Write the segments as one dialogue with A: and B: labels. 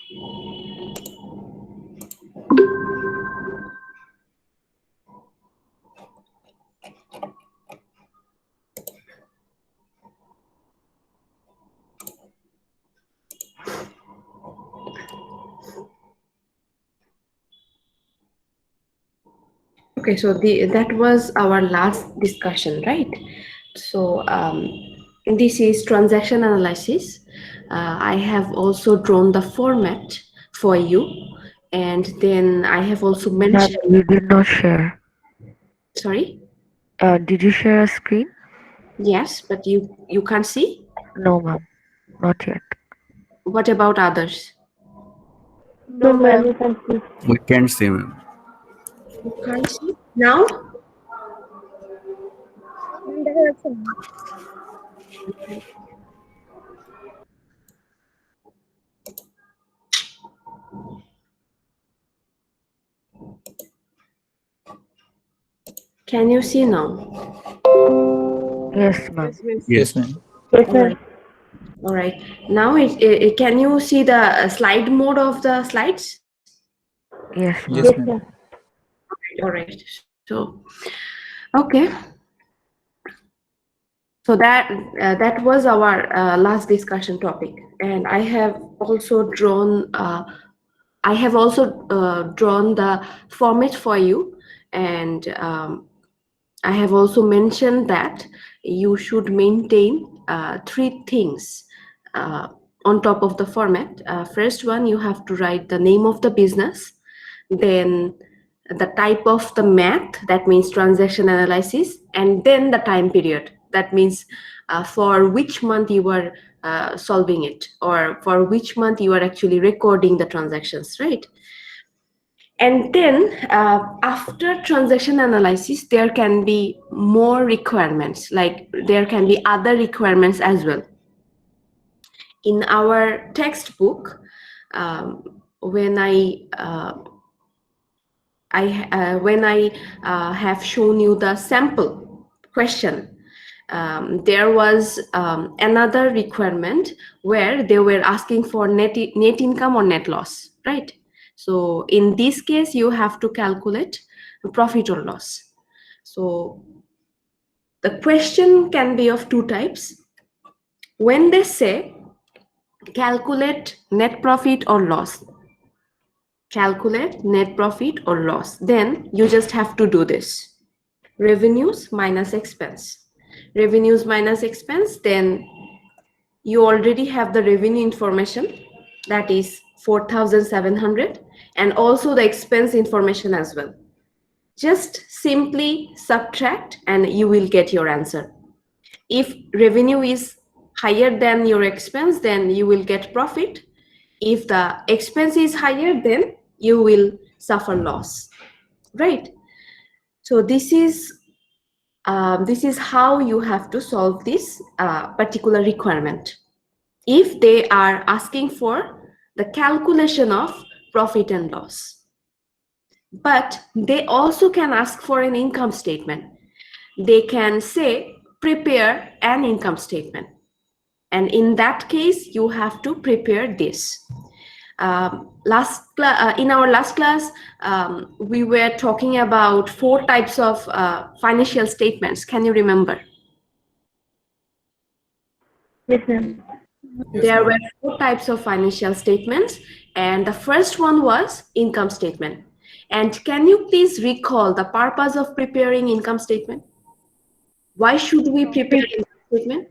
A: Okay, so that was our last discussion, right? So this is transaction analysis. I have also drawn the format for you, and then I have also
B: Ma'am,
A: mentioned.
B: you did not share.
A: Sorry.
B: Did you share a screen?
A: Yes, but you can't see.
B: No, ma'am, not yet.
A: What about others?
C: No, ma'am, you can see.
D: We can't see, ma'am.
A: You can't see now.
C: Ma'am, দেখা যাচ্ছে না।
A: Can you see now?
B: Yes, ma'am.
D: Yes.
E: Yes, ma'am.
C: Yes,
A: All
C: ma'am.
A: right. All right. Now, can you see the slide mode of the slides?
B: Yes, ma'am.
E: Yes,
C: Yes,
E: ma'am.
C: ma'am.
A: All right. So, okay. So that was our last discussion topic, and I have also drawn. Drawn the format for you, and I have also mentioned that you should maintain three things on top of the format. First one, you have to write the name of the business, then the type of the math, that means transaction analysis, and then the time period, that means for which month you are solving it, or for which month you are actually recording the transactions, right? And then after transaction analysis, there can be more requirements, like there can be other requirements as well. In our textbook, when I have shown you the sample question, there was another requirement where they were asking for net income or net loss, right? So in this case, you have to calculate profit or loss. So the question can be of two types. When they say calculate net profit or loss, calculate net profit or loss, then you just have to do this: revenues minus expense. Revenues minus expense, then you already have the revenue information, that is 4,700, and also the expense information as well. Just simply subtract and you will get your answer. If revenue is higher than your expense, then you will get profit. If the expense is higher, then you will suffer loss, right? So this is how you have to solve this particular requirement if they are asking for the calculation of profit and loss. But they also can ask for an income statement. They can say, prepare an income statement. And in that case, you have to prepare this. In our last class, we were talking about 4 types of financial statements. Can you remember?
C: Yes, ma'am.
A: There were 4 types of financial statements, and the first one was income statement. And can you please recall the purpose of preparing income statement? Why should we prepare income statement?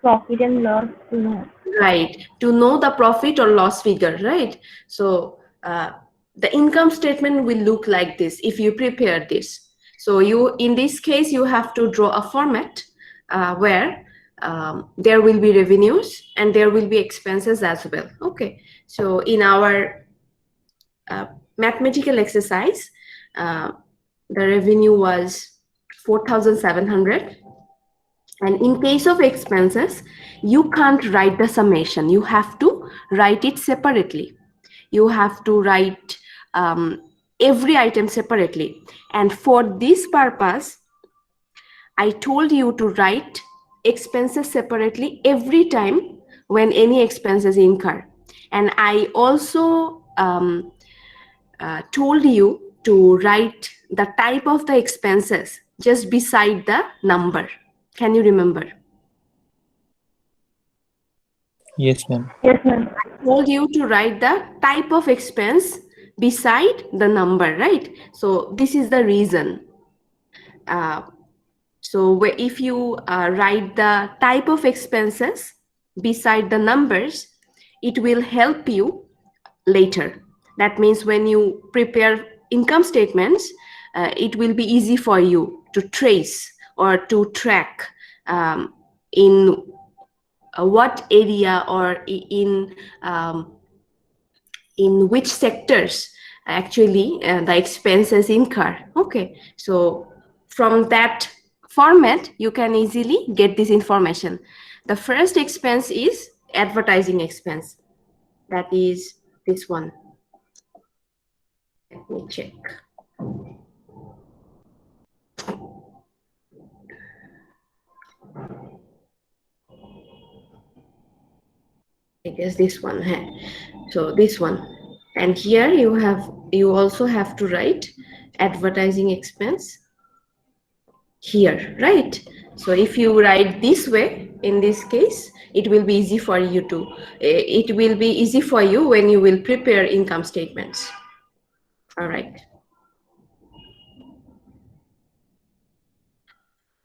C: Profit and loss, you know.
A: Right, to know the profit or loss figure, right? So the income statement will look like this if you prepare this. So in this case, you have to draw a format where there will be revenues and there will be expenses as well. Okay, so in our mathematical exercise, the revenue was 4,700. And in case of expenses, you can't write the summation. You have to write it separately. You have to write every item separately. And for this purpose, I told you to write expenses separately every time when any expenses incur. And I also told you to write the type of the expenses just beside the number. Can you remember?
D: Yes, ma'am.
C: Yes, ma'am.
A: Told you to write the type of expense beside the number, right? So this is the reason. So if you write the type of expenses beside the numbers, it will help you later. That means when you prepare income statements, it will be easy for you to trace or to track in what area or in which sectors actually the expenses incur. Okay, so from that format you can easily get this information. The first expense is advertising expense, that is this one. Let me check. I guess this one. So this one, and here you also have to write advertising expense here, right? So if you write this way, in this case, it will be easy for you to, it will be easy for you when you will prepare income statements. All right.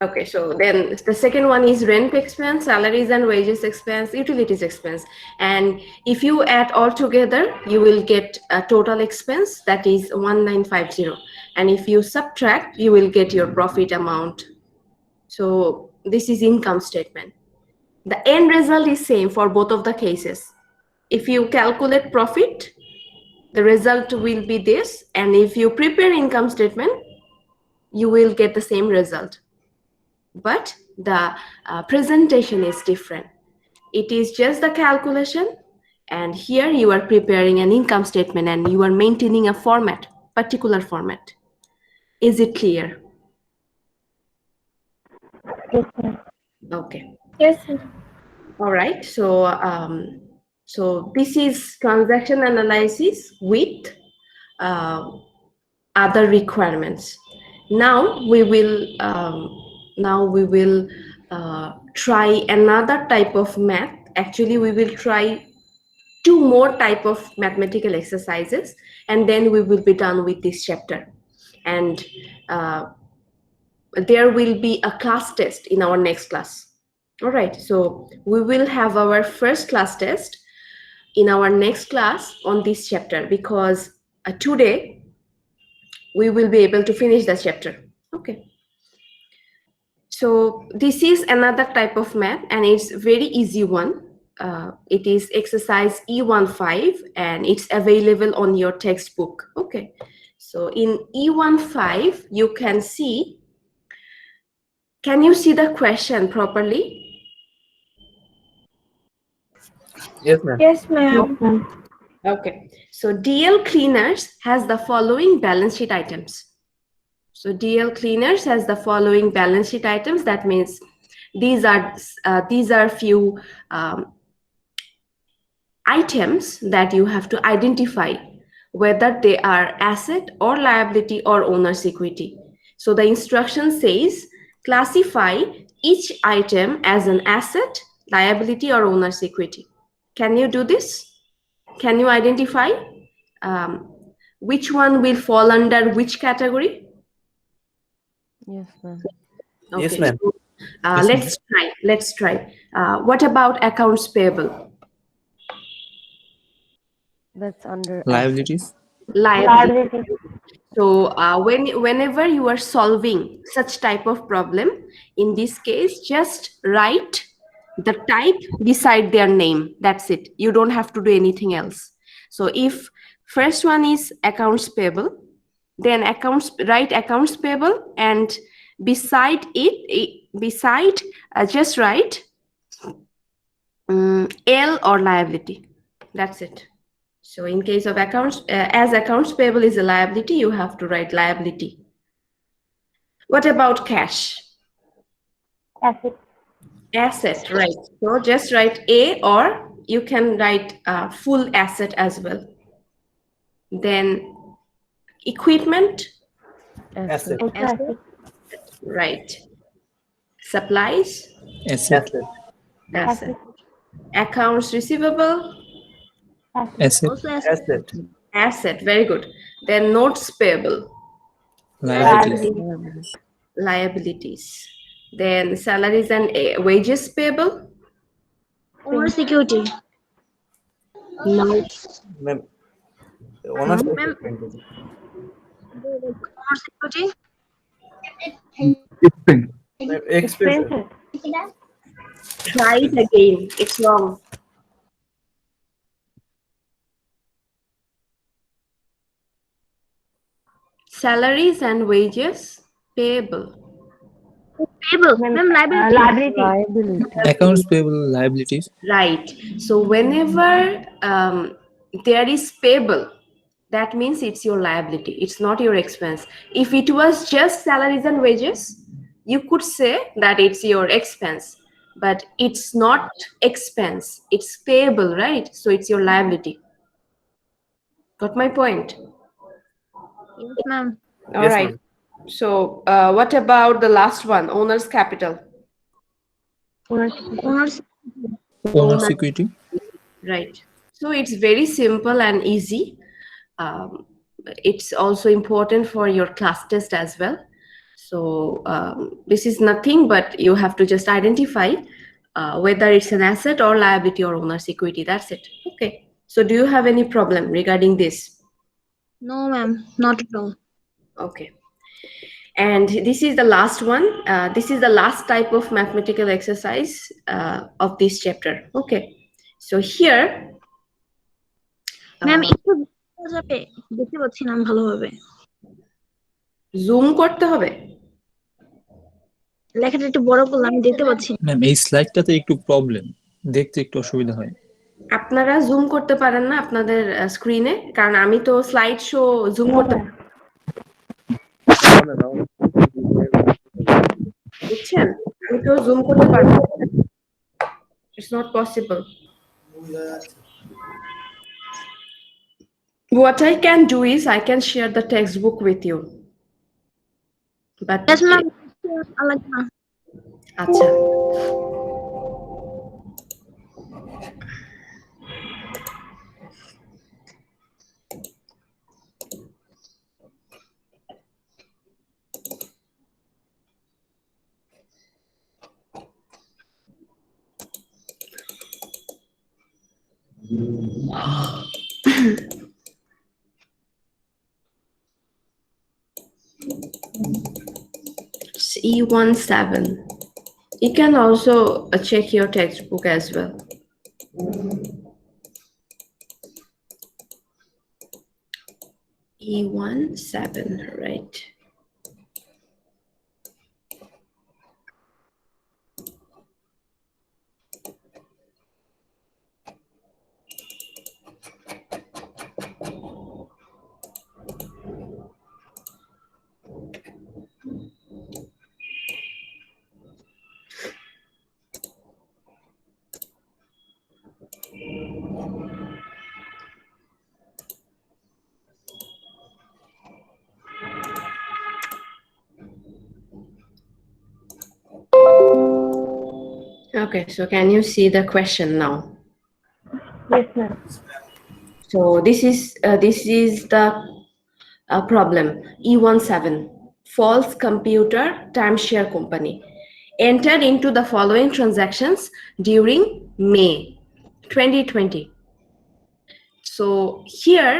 A: Okay, so then the second one is rent expense, salaries and wages expense, utilities expense. And if you add all together, you will get a total expense that is 1950. And if you subtract, you will get your profit amount. So this is income statement. The end result is same for both of the cases. If you calculate profit, the result will be this. And if you prepare income statement, you will get the same result. But the presentation is different. It is just the calculation, and here you are preparing an income statement and you are maintaining a format, particular format. Is it clear?
C: Yes, ma'am.
A: Okay.
C: Yes, ma'am.
A: All right. So this is transaction analysis with other requirements. Now we will try another type of math. Actually, we will try two more type of mathematical exercises, and then we will be done with this chapter. And there will be a class test in our next class. All right, so we will have our first class test in our next class on this chapter, because today we will be able to finish the chapter. Okay, so this is another type of math, and it's very easy one. It is exercise E15, and it's available on your textbook. Okay, so in E15 you can see, can you see the question properly?
D: Yes, ma'am.
C: Yes, ma'am.
A: Okay, so DL Cleaners has the following balance sheet items. So DL Cleaners has the following balance sheet items. That means these are few items that you have to identify whether they are asset or liability or owner's equity. So the instruction says classify each item as an asset, liability, or owner's equity. Can you do this? Can you identify which one will fall under which category?
B: Yes, ma'am.
A: Okay,
D: Yes, ma'am.
A: so,
D: Yes, ma'am.
A: let's try. What about accounts payable?
B: That's under
D: Liabilities.
A: Liability.
C: Liability.
A: So whenever you are solving such type of problem, in this case, just write the type beside their name. That's it. You don't have to do anything else. So if first one is accounts payable, then write accounts payable, and beside just write L or liability. That's it. So in case of accounts, as accounts payable is a liability, you have to write liability. What about cash?
C: Asset.
A: Asset, right? So just write A or you can write full asset as well. Then equipment,
D: Asset.
C: Also asset.
A: right. Supplies,
D: Asset.
A: asset. Accounts receivable,
D: Asset.
E: Also asset.
D: Asset.
A: asset. Very good. Then notes payable,
D: Liability.
A: liabilities. Then salaries and wages payable,
E: Owner security.
A: no.
D: Ma'am, owner's
E: Ma'am,
D: equipment.
E: owner security.
D: Ma'am, expenses.
C: Expenses.
A: Try it again. It's wrong. Salaries and wages payable.
E: Payable. Ma'am, liability.
C: Liability.
B: Liability.
D: Accounts payable, liabilities.
A: Right. So whenever there is payable, that means it's your liability. It's not your expense. If it was just salaries and wages, you could say that it's your expense. But it's not expense. It's payable, right? So it's your liability. Got my point?
E: Yes, ma'am.
A: All
D: Yes,
A: right.
D: ma'am.
A: So what about the last one? Owner's capital.
E: Owner's
D: Owner's equity.
A: Right. So it's very simple and easy. It's also important for your class test as well. So this is nothing but you have to just identify whether it's an asset or liability or owner's equity. That's it. Okay. So do you have any problem regarding this?
E: no, ma'am, not at all.
A: Okay. And this is the last one. This is the last type of mathematical exercise of this chapter. Okay. So here,
E: ma'am একটু দেখা যাবে, দেখতে পাচ্ছি না আমি ভালোভাবে।
A: Zoom করতে হবে।
E: লেখাটা একটু বড় করলে আমি দেখতে পাচ্ছি না।
D: ম্যাম এই স্লাইডটাতে একটু প্রবলেম, দেখতে একটু অসুবিধা হয়।
A: আপনারা জুম করতে পারেন না আপনাদের স্ক্রিনে? কারণ আমি তো স্লাইড শো জুম করতে বুঝছেন? আমি তো জুম করতে পারবো না। It's not possible. What I can do is I can share the textbook with you. But
E: Yes, ma'am. আলাদা না।
A: আচ্ছা। It's E17. You can also check your textbook as well. E17, right? Okay, so can you see the question now?
C: Yes, ma'am.
A: So this is the problem. E17, false computer timeshare company entered into the following transactions during May 2020. So here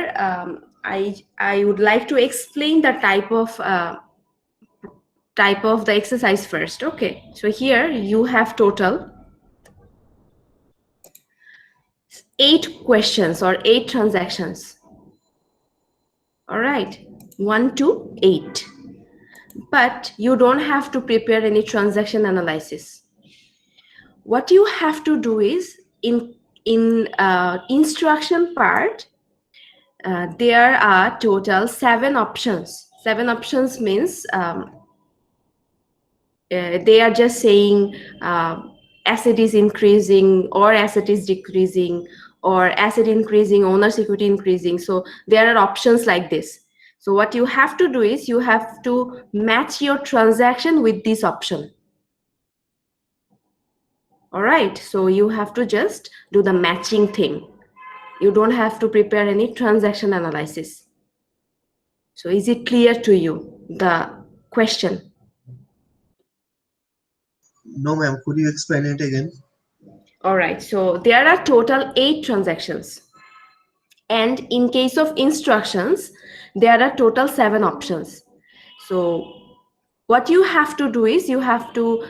A: I would like to explain the type of the exercise first. Okay, so here you have total 8 questions or 8 transactions. All right, 1 to 8. But you don't have to prepare any transaction analysis. What you have to do is in instruction part, there are total 7 options. 7 options means they are just saying asset is increasing or asset is decreasing, or asset increasing, owner's equity increasing. So there are options like this. So what you have to do is you have to match your transaction with this option. All right, so you have to just do the matching thing. You don't have to prepare any transaction analysis. So is it clear to you, the question?
F: No, ma'am. Could you explain it again?
A: All right, so there are total 8 transactions. And in case of instructions, there are total 7 options. So what you have to do is you have to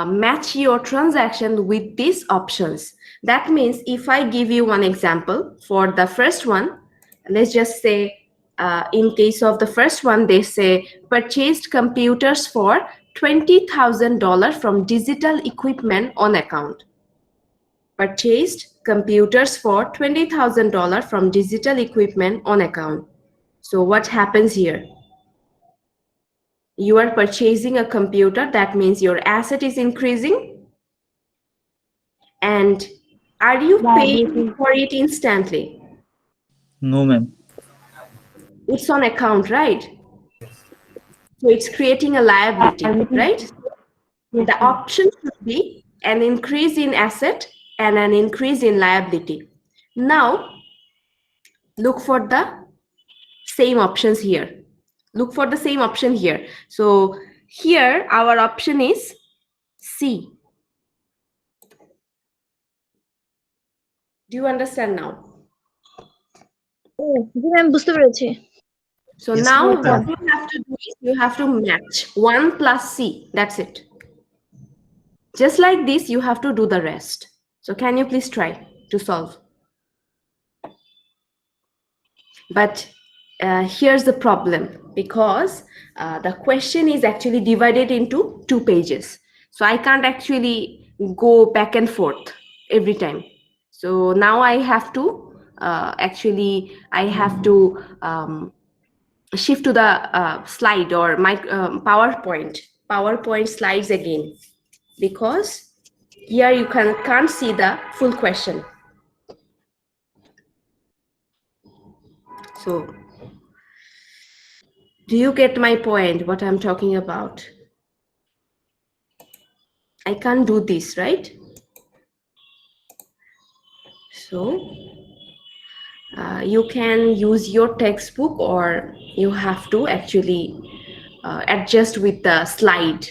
A: match your transaction with these options. That means if I give you one example for the first one, let's just say in case of the first one, they say purchased computers for $20,000 from digital equipment on account. Purchased computers for $20,000 from digital equipment on account. So what happens here? You are purchasing a computer, that means your asset is increasing. And are you paying
C: Liability.
A: for it instantly?
D: No, ma'am.
A: It's on account, right? So it's creating a liability,
C: Liability.
A: right?
C: Yes,
A: The
C: ma'am.
A: option should be an increase in asset and an increase in liability. Now, look for the same options here. Look for the same option here. So here our option is C. Do you understand now?
E: ও জি ma'am বুঝতে পেরেছি।
A: So
F: Yes,
A: now
F: ma'am.
A: what you have to do is you have to match 1 plus C. That's it. Just like this, you have to do the rest. So can you please try to solve? But here's the problem, because the question is actually divided into 2 pages. So I can't actually go back and forth every time. So now I have to shift to the slide or my PowerPoint slides again, because here you can't see the full question. So do you get my point, what I'm talking about? I can't do this, right? So you can use your textbook, or you have to actually adjust with the slide.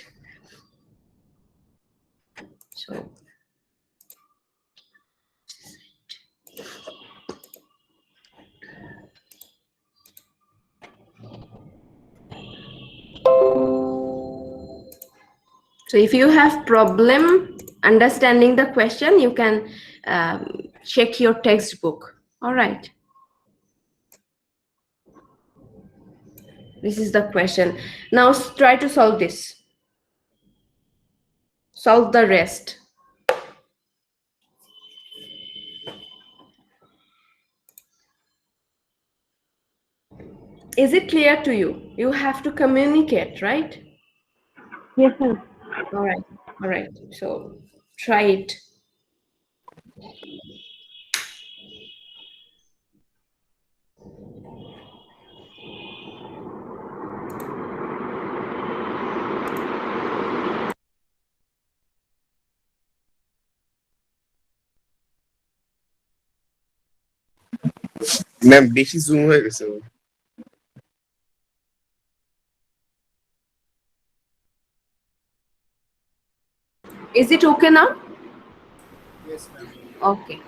A: So if you have problem understanding the question, you can check your textbook. All right. This is the question. Now try to solve this. Solve the rest. Is it clear to you? You have to communicate, right?
C: Yes, ma'am.
A: All right. All right. So try it.
G: Ma'am বেশি zoom হয়ে গেছে
A: Is it okay now? Yes, ma'am. Okay.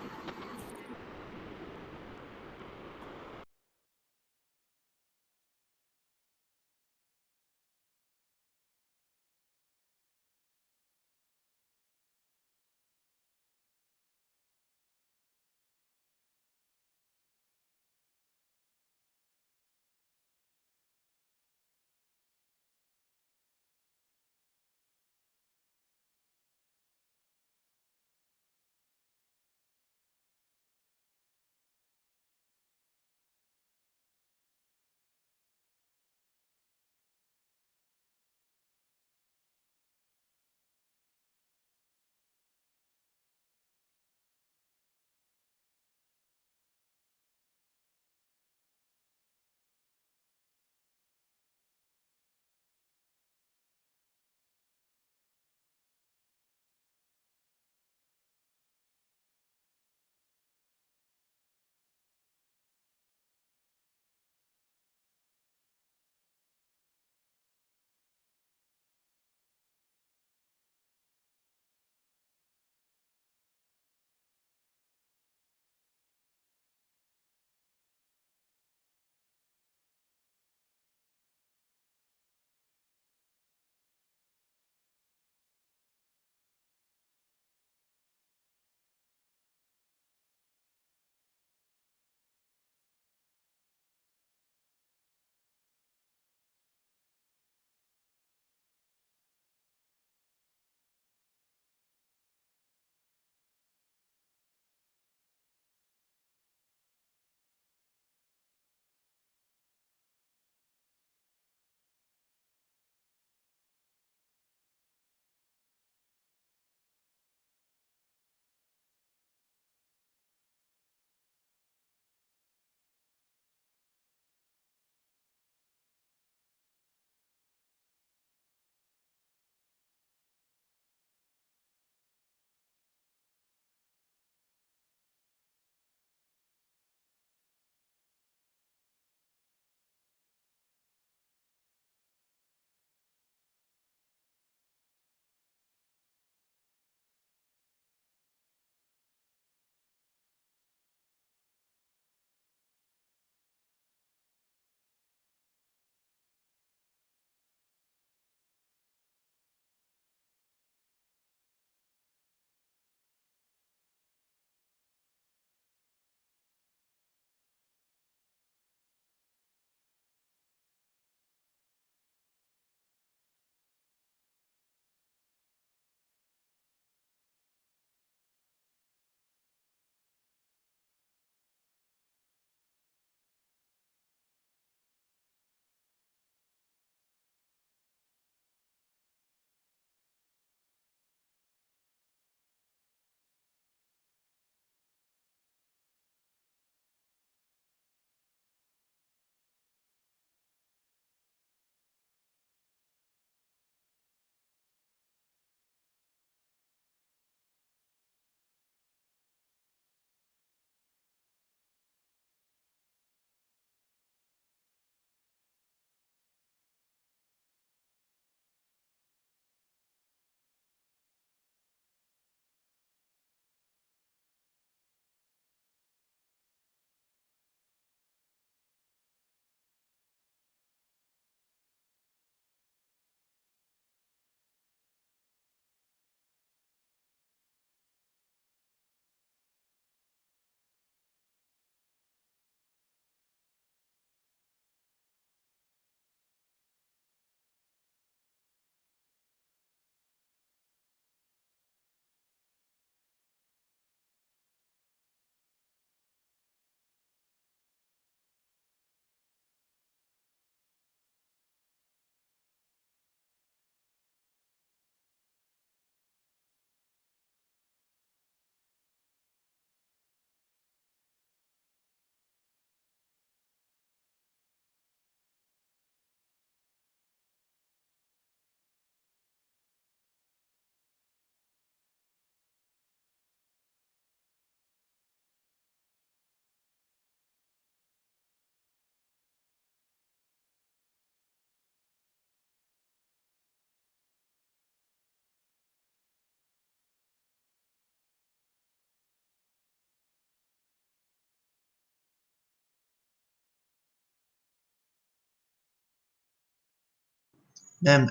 F: Ma'am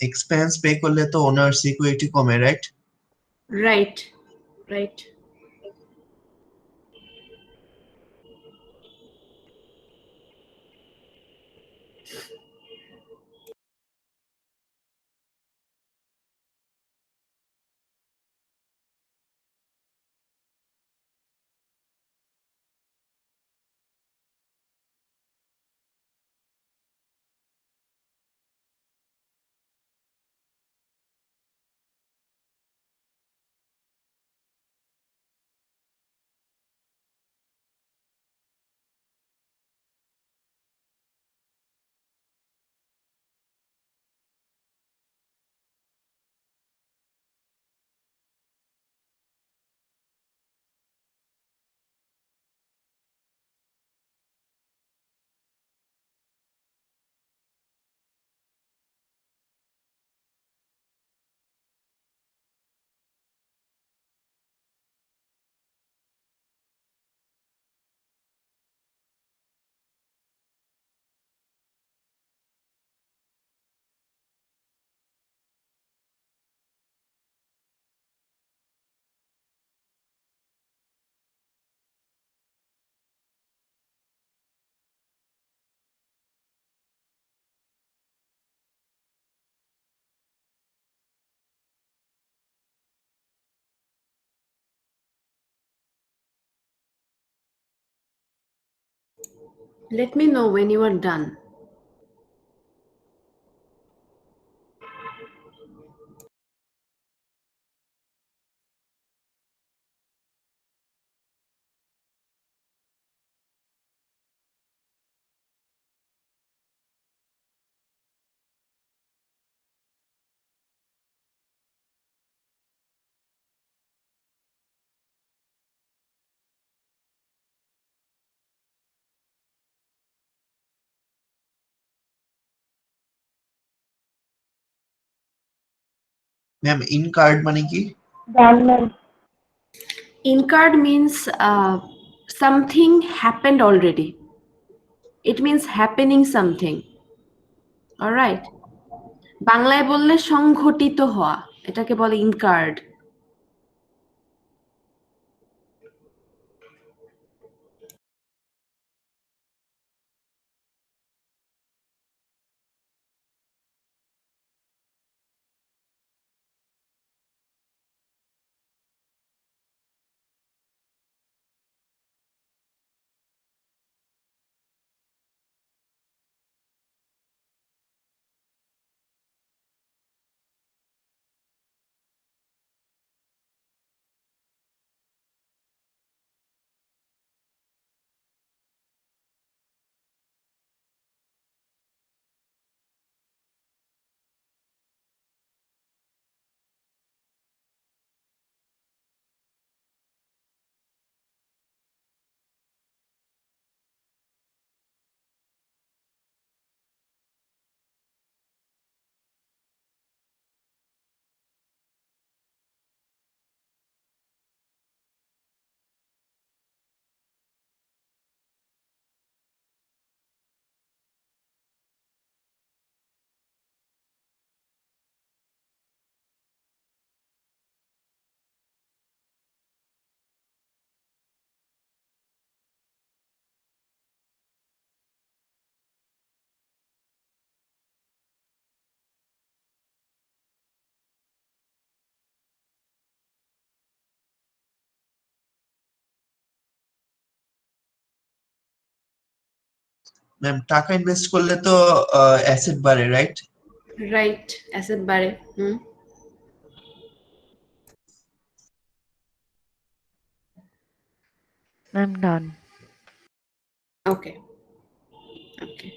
F: expense pay করলে তো ওনার security কমে, right?
A: Right, right. Let me know when you are done.
F: Ma'am in card মানে কি?
C: Done, ma'am.
A: Incurred means something happened already. It means happening something. All right. বাংলায় বললে সংঘটিত হওয়া, এটাকে বলে ইনকার্ড।
F: ম্যাম টাকা ইনভেস্ট করলে তো অ্যাসেট বাড়ে, রাইট?
A: রাইট, অ্যাসেট বাড়ে।
B: I'm done.
A: Okay, okay.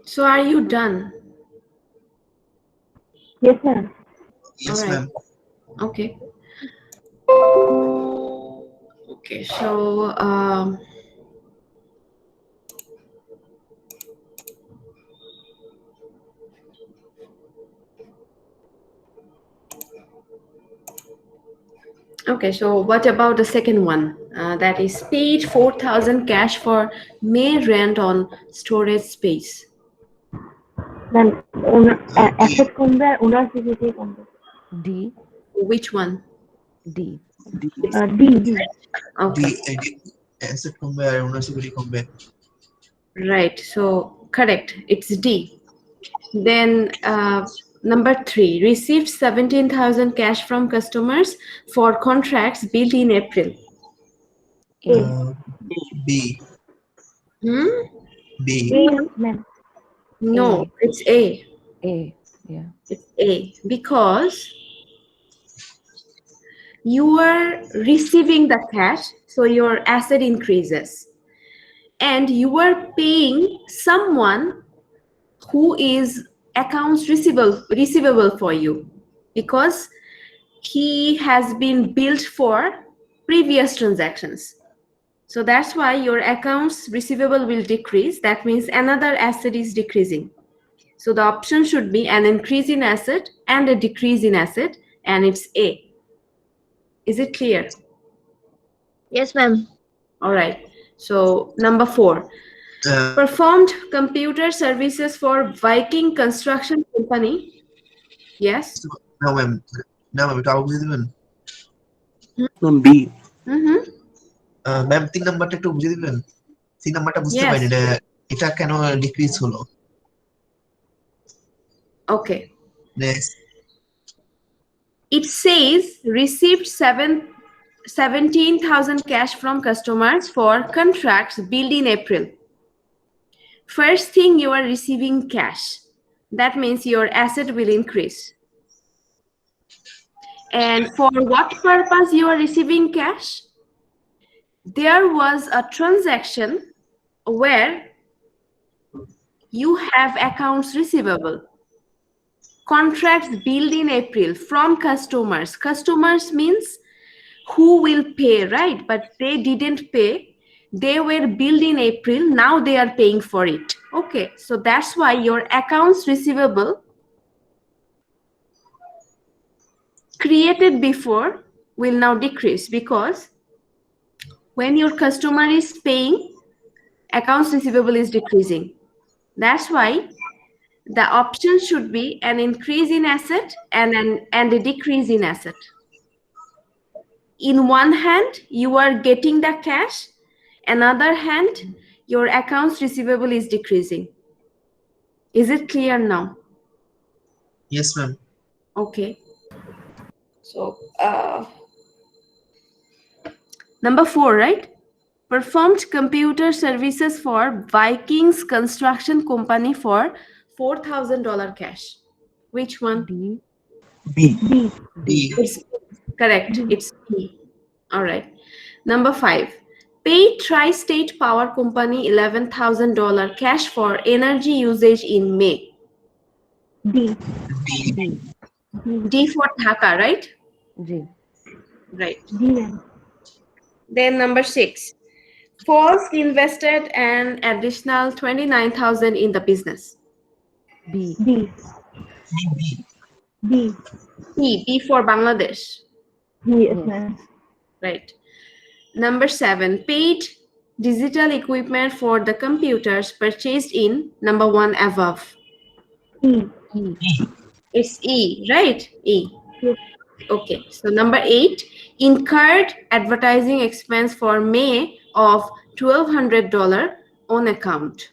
A: So are you done?
C: Yes, ma'am.
F: Yes,
A: Alright.
F: ma'am.
A: Okay. Okay, so okay, so what about the second one? That is paid 4,000 cash for May rent on storage space.
C: Ma'am,
F: D.
C: asset কমবে আর owners equity কমবে.
B: D.
A: Which one?
B: D.
C: D.
A: Okay,
F: Asset কমবে আর ওনার security কমবে।
A: right. So correct. It's D. Then number 3, received 17,000 cash from customers for contracts billed in April.
B: A.
F: B.
A: Hmm?
F: B.
C: A, ma'am.
A: No,
B: A.
A: it's A.
B: A. Yeah.
A: It's A because you are receiving the cash, so your asset increases, and you are paying someone who is accounts receivable for you because he has been billed for previous transactions. So that's why your accounts receivable will decrease. That means another asset is decreasing. So the option should be an increase in asset and a decrease in asset, and it's A. Is it clear?
E: Yes, ma'am.
A: All right. So number 4,
F: Uh,
A: performed computer services for Viking Construction Company. Yes.
F: no, ma'am. No, ma'am. এটা আবার বুঝে দিবেন?
D: Ma'am B।
A: Mm-hmm.
F: Ma'am 3 নাম্বারটা একটু বুঝে দিবেন? 3 নাম্বারটা বুঝতে
A: Yes.
F: পারিনি, এটা কেন ডিক্রিজ হলো?
A: Okay.
F: Next.
A: It says received 17,000 cash from customers for contracts billed in April. First thing, you are receiving cash. That means your asset will increase. And for what purpose you are receiving cash? There was a transaction where you have accounts receivable. Contracts billed in April from customers. Customers means who will pay, right? But they didn't pay. They were billed in April. Now they are paying for it. Okay, so that's why your accounts receivable created before will now decrease, because when your customer is paying, accounts receivable is decreasing. That's why the option should be an increase in asset and a decrease in asset. In one hand, you are getting the cash. Another hand, your accounts receivable is decreasing. Is it clear now?
F: Yes, ma'am.
A: Okay. So, number 4, right? Performed computer services for Vikings Construction Company for $4,000 cash. Which one?
B: D.
F: B.
C: D.
F: D.
A: It's correct. It's B. All right. Number 5. Paid Tri-State Power Company $11,000 cash for energy usage in May.
C: D.
F: D.
B: D.
A: D for Dhaka, right?
B: G.
A: Right.
C: D, ma'am.
A: Then number 6. False invested an additional $29,000 in the business.
B: B.
C: D.
F: B.
C: D.
A: B for Bangladesh.
C: Yes,
B: Yes.
C: ma'am.
A: Right. Number 7. Paid digital equipment for the computers purchased in number 1 above.
C: E.
B: E.
A: It's E, right? E.
C: Yes.
A: Okay. So number 8. Incurred advertising expense for May of $1,200 on account.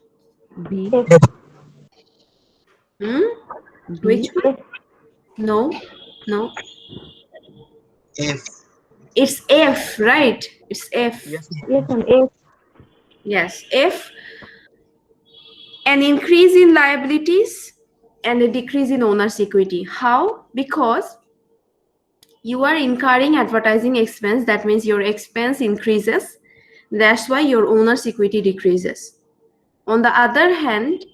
B: B.
C: F.
A: Hmm?
B: B.
A: Which one?
C: F.
A: No. No.
F: F.
A: It's F, right? It's F.
F: Yes.
C: Yes, ma'am. F.
A: Yes, F. An increase in liabilities and a decrease in owner's equity. How? Because you are incurring advertising expense. That means your expense increases. That's why your owner's equity decreases. On the other hand,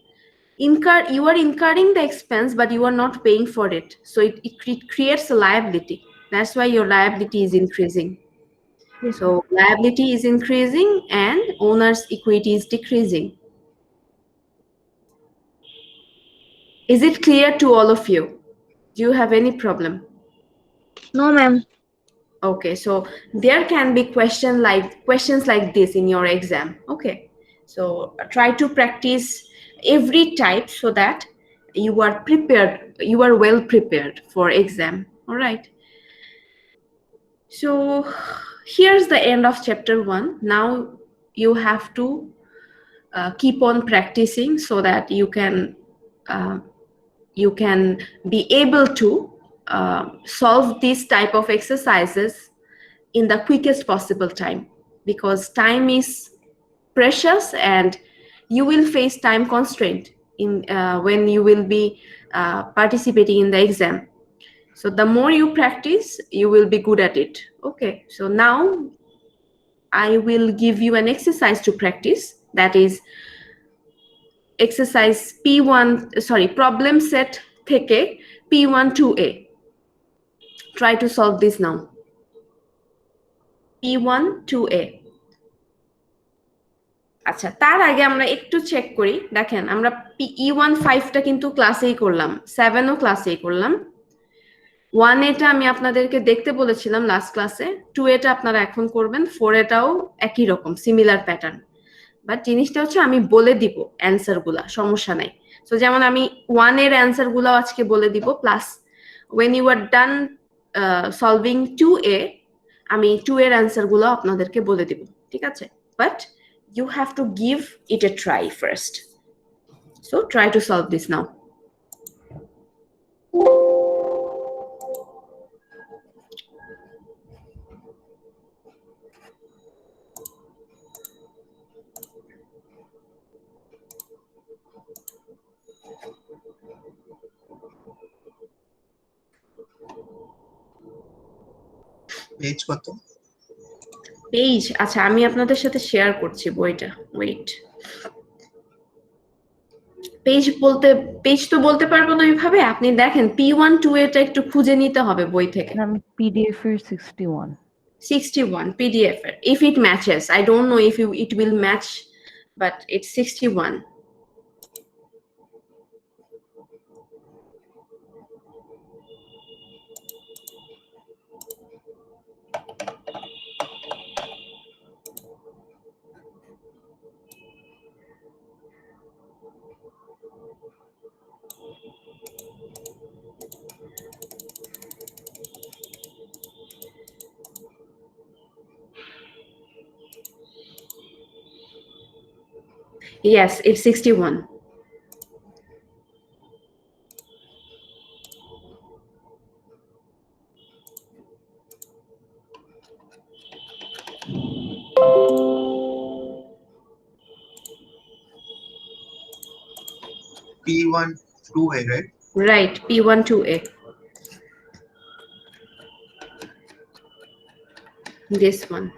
A: You are incurring the expense, but you are not paying for it. So it creates a liability. That's why your liability is increasing.
C: Yes,
A: So liability is increasing and owner's equity is decreasing. Is it clear to all of you? Do you have any problem?
E: No, ma'am.
A: Okay, so there can be questions like this in your exam. Okay, so try to practice every type so that you are prepared, you are well prepared for exam. All right. So here's the end of chapter 1. Now you have to keep on practicing so that you can be able to solve these type of exercises in the quickest possible time, because time is precious and you will face time constraint in when you will be participating in the exam. So the more you practice, you will be good at it. Okay, so now I will give you an exercise to practice, that is exercise problem set থেকে P1 2A. Try to solve this now. P1 2A. আচ্ছা, তার আগে আমরা একটু check করি। দেখেন আমরা E1 5টা কিন্তু ক্লাসেই করলাম, 7ও ক্লাসেই করলাম। 1 এটা আমি আপনাদেরকে দেখতে বলেছিলাম লাস্ট ক্লাসে, 2 এটা আপনারা এখন করবেন, 4 এটাও একই রকম সিমিলার প্যাটার্ন। বাট জিনিসটা হচ্ছে আমি বলে দিব অ্যান্সার গুলা, সমস্যা নাই। সো যেমন আমি 1 এর অ্যান্সার গুলো আজকে বলে দিব, plus when you are done solving 2A আমি 2 এর অ্যান্সার গুলো আপনাদেরকে বলে দিব, ঠিক আছে? But you have to give it a try first. So try to solve this now.
F: Page কত?
A: পেজ, আচ্ছা আমি আপনাদের সাথে শেয়ার করছি বইটা, ওয়েট। পেজ তো বলতে পারবো না ওইভাবে, আপনি দেখেন P1 2 এটা একটু খুঁজে নিতে হবে বই থেকে।
B: Ma'am, PDF এর 61.
A: 61 PDF এর, if it matches, I don't know if it will match, but it's 61. Yes, it's 61.
F: P1 2A, right?
A: Right, P1 2A. This one.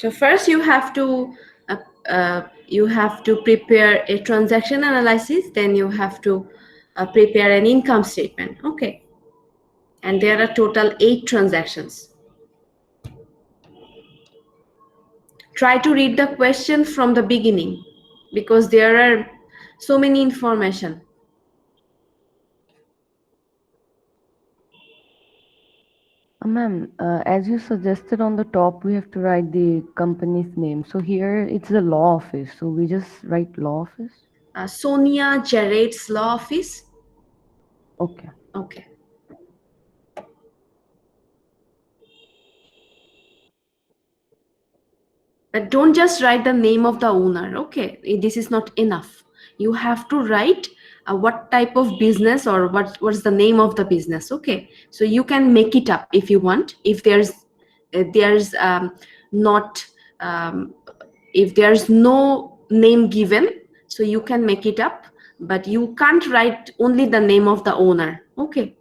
A: So first you have to prepare a transaction analysis, then you have to prepare an income statement. Okay, and there are total 8 transactions. Try to read the question from the beginning because there are so many information.
B: Ma'am, as you suggested on the top, we have to write the company's name. So here it's the law office. So we just write law office.
A: Sonia Jared's law office.
B: Okay.
A: Okay. But don't just write the name of the owner. Okay, this is not enough. You have to write what type of business or what's the name of the business. Okay, so you can make it up if you want. If there's no name given, so you can make it up but you can't write only the name of the owner. Okay.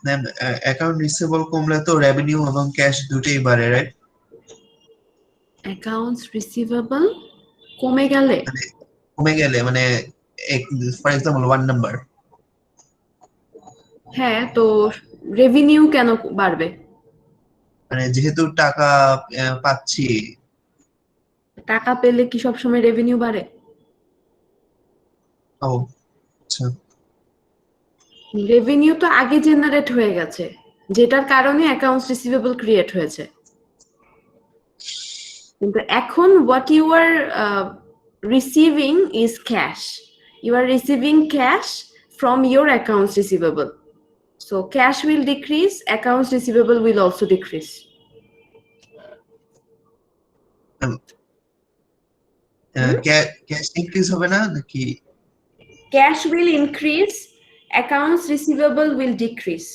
F: Ma'am account receivable কমলে তো revenue এবং cash দুটোই বাড়ে, right?
A: Accounts receivable কমে গেলে
F: কমে গেলে মানে ফর এক্সাম্পল 1 নাম্বার,
A: হ্যাঁ, তো রেভিনিউ কেন বাড়বে?
F: মানে যেহেতু টাকা পাচ্ছি।
A: টাকা পেলে কি সবসময় রেভিনিউ বাড়ে?
F: ও আচ্ছা।
A: রেভিনিউ তো আগে জেনারেট হয়ে গেছে, যেটার কারণে অ্যাকাউন্টস রিসিভেবল ক্রিয়েট হয়েছে। কিন্তু এখন what you are receiving is cash. You are receiving cash from your accounts receivable. So cash will decrease, accounts receivable will also decrease.
F: Cash increase হবে না নাকি?
A: Cash will increase, accounts receivable will decrease.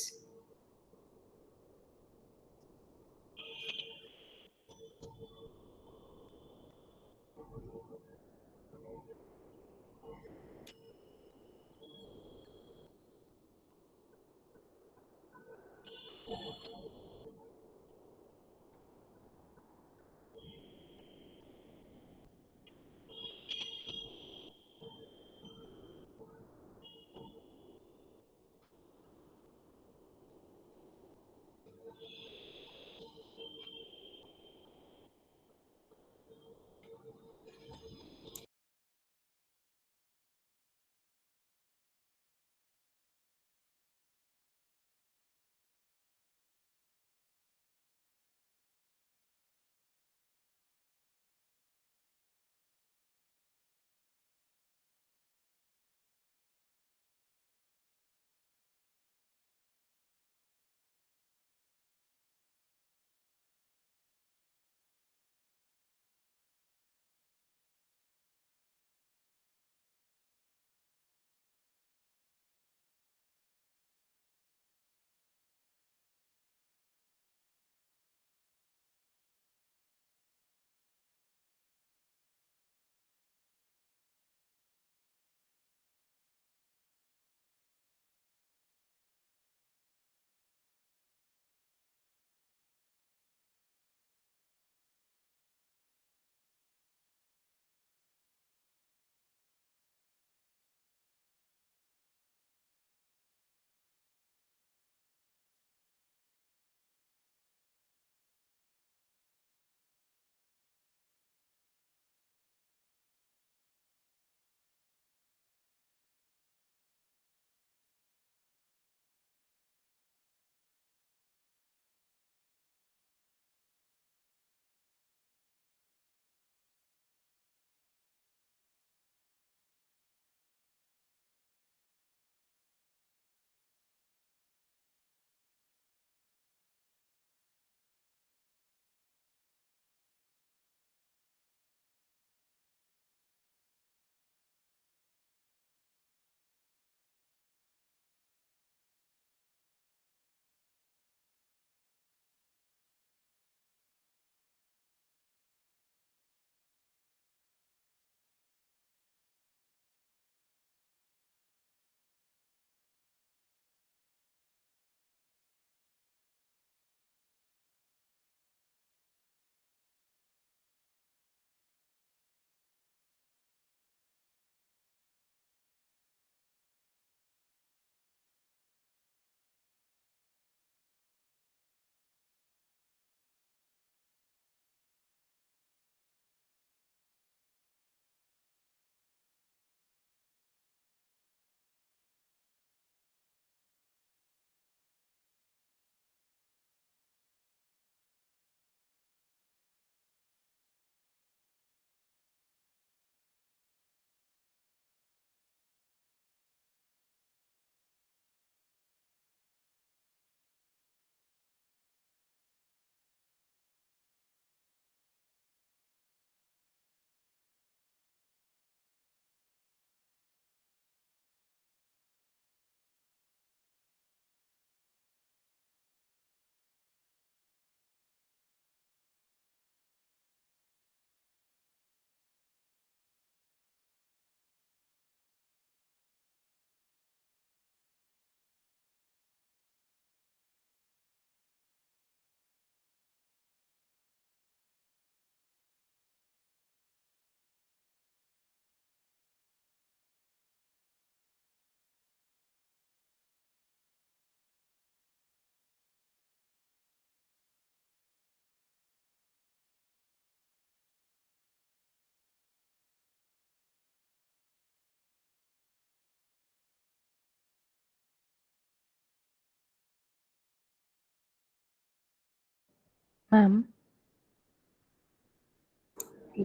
B: Ma'am,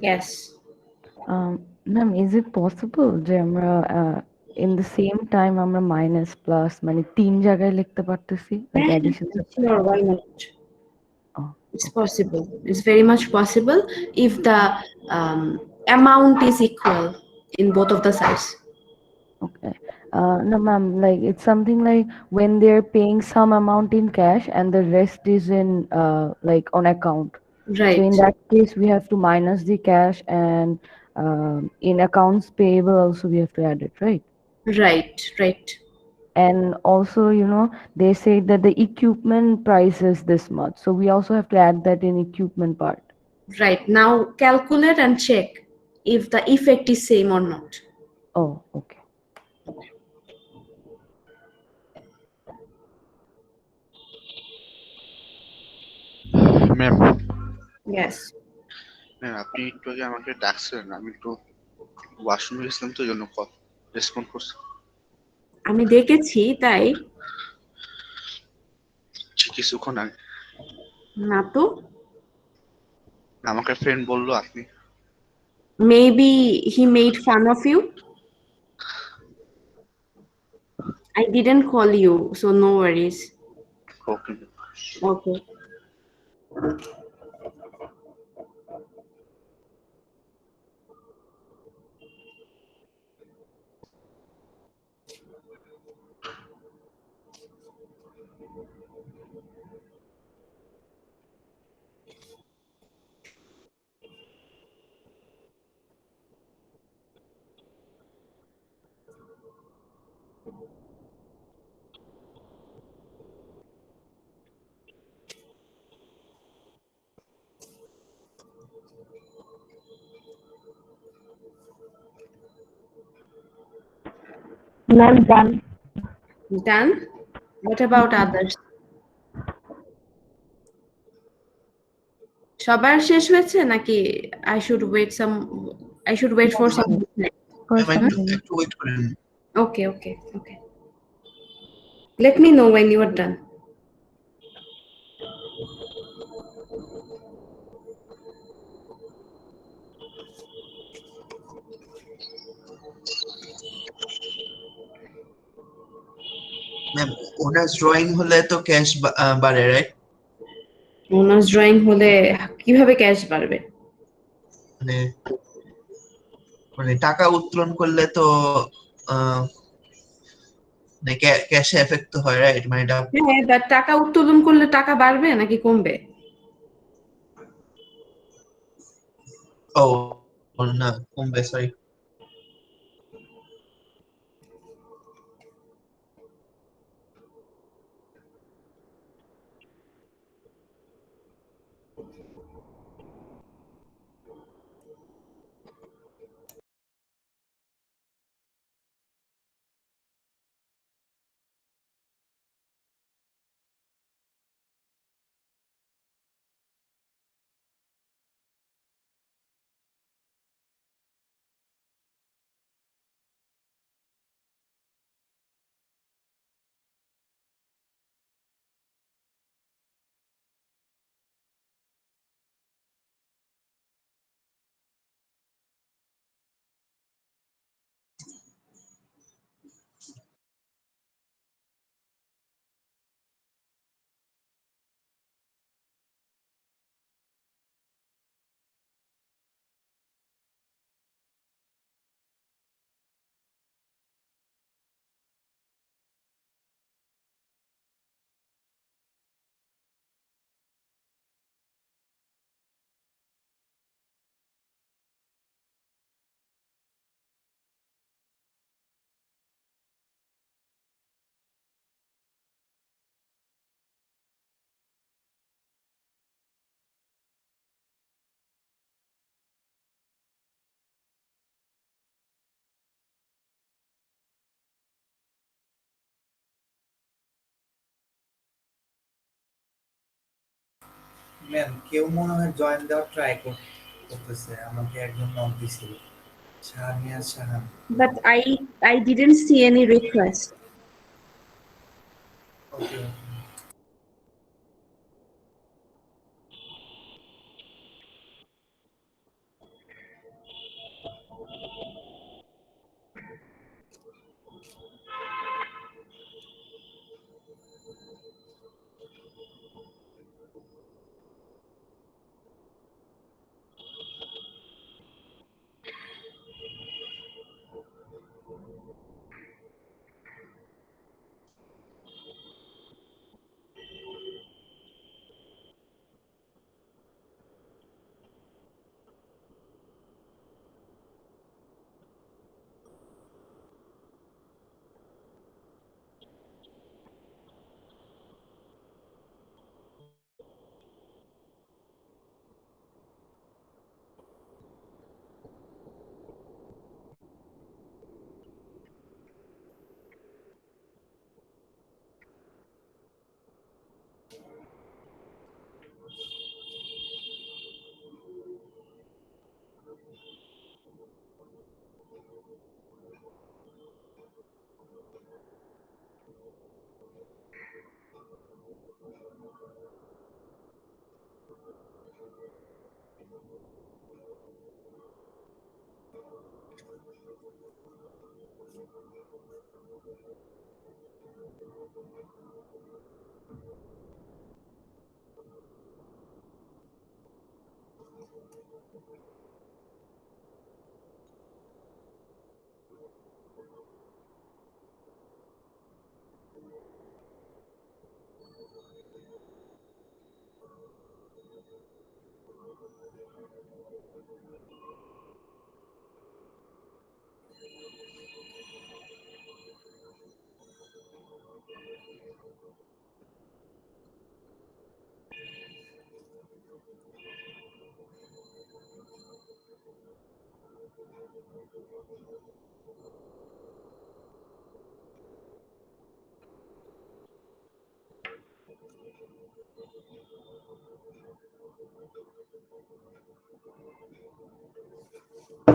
A: Yes.
B: ma'am, is it possible যে আমরা in the same time আমরা minus plus মানে তিন জায়গায় লিখতে পারতেছি like addition
A: Sure, why not?
B: oh,
A: It's possible. It's very much possible if the amount is equal in both of the sides.
B: okay. No, ma'am, like it's something like when they're paying some amount in cash and the rest is in like on account. So
A: Right.
B: in that case, we have to minus the cash and in accounts payable also we have to add it, right?
A: Right. Right.
B: And also, they say that the equipment price is this much. So we also have to add that in equipment part.
A: Right. Now calculate and check if the effect is same or not.
B: Oh, okay.
G: Ma'am
A: Yes.
G: Ma'am আপনি একটু আগে আমাকে ডাকছেন, আমি একটু ওয়াশরুমে গেছিলাম তো, এই জন্য কল রেসপন্ড করছি।
A: আমি দেখেছি তাই
G: কিছুক্ষণ আগে
A: না তো
G: আমাকে ফ্রেন্ড বললো আপনি।
A: maybe he made fun of you. I didn't call you, so no worries.
G: Okay
A: Okay.
C: Ma'am, done.
A: Done. What about others? সবার শেষ হয়েছে নাকি I should wait for some time?
B: First,
F: ma'am একটু ওয়েট করেন।
A: Okay, okay, okay. Let me know when you are done.
F: Ma'am owner drawing হলে তো cash বাড়ে, right?
A: Bonus drawing হলে কিভাবে ক্যাশ বাড়বে?
F: মানে মানে টাকা উত্তোলন করলে তো মানে ক্যাশে এফেক্ট তো হয়, রাইট? মানে এটা
A: হ্যাঁ, but টাকা উত্তোলন করলে টাকা বাড়বে নাকি কমবে?
F: ও না, কমবে, সরি।
H: ম্যাম কেউ মনে হয় জয়েন দেওয়ার ট্রাই করতেছে, আমাকে একজন নক দিছিল, শাহানিয়া Shahan.
A: But I didn't see any request.
H: ওকে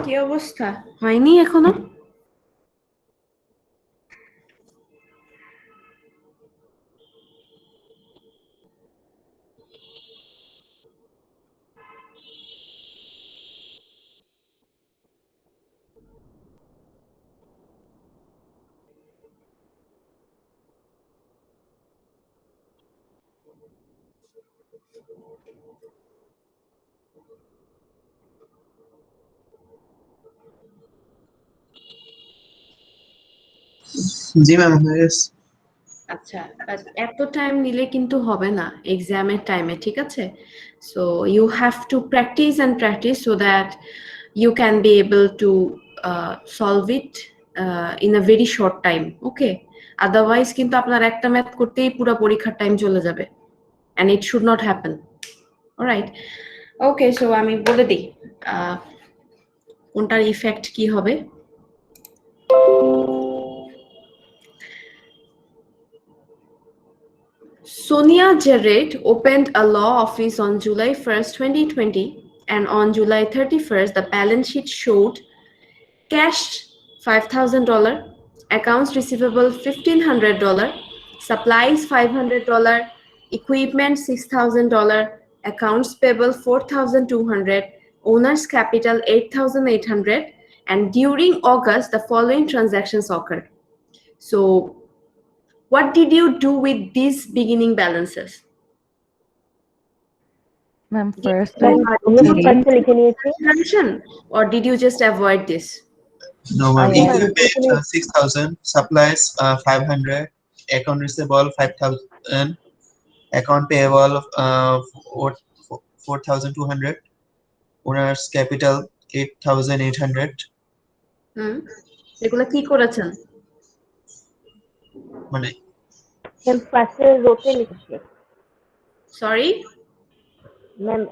A: কি অবস্থা, হয়নি এখনো?
F: জি ম্যাম হয়ে গেছে।
A: আচ্ছা, বাট এত টাইম নিলে কিন্তু হবে না এক্সামের টাইমে, ঠিক আছে? So you have to practice and practice so that you can be able to solve it in a very short time, okay? Otherwise কিন্তু আপনার একটা ম্যাথ করতেই পুরো পরীক্ষার টাইম চলে যাবে, and it should not happen. Alright, okay, so আমি বলে দিই কোনটার ইফেক্ট কি হবে। Sonia Jarrett opened a law office on July 1st, 2020, and on July 31st, the balance sheet showed cash $5,000, accounts receivable $1,500, supplies $500, equipment $6,000, accounts payable $4,200, owner's capital $8,800, and during August, the following transactions occurred. So, what did you do with these beginning balances?
B: Ma'am, first
C: ma'am
B: I
C: আমরা সব
B: paid.
C: ফার্স্টে লিখে নিয়েছি।
A: Transaction, or did you just avoid this?
F: No ma'am,
B: I
C: ma'am
F: equipment
C: এখানে
F: 6,000, supplies 500, account receivable 5,000, account payable 4,200, owner's capital 8,800.
A: এগুলা কি করেছেন?
F: মানে
C: ম্যাম ফার্স্টে রোতে লিখেছি।
A: সরি,
C: ম্যাম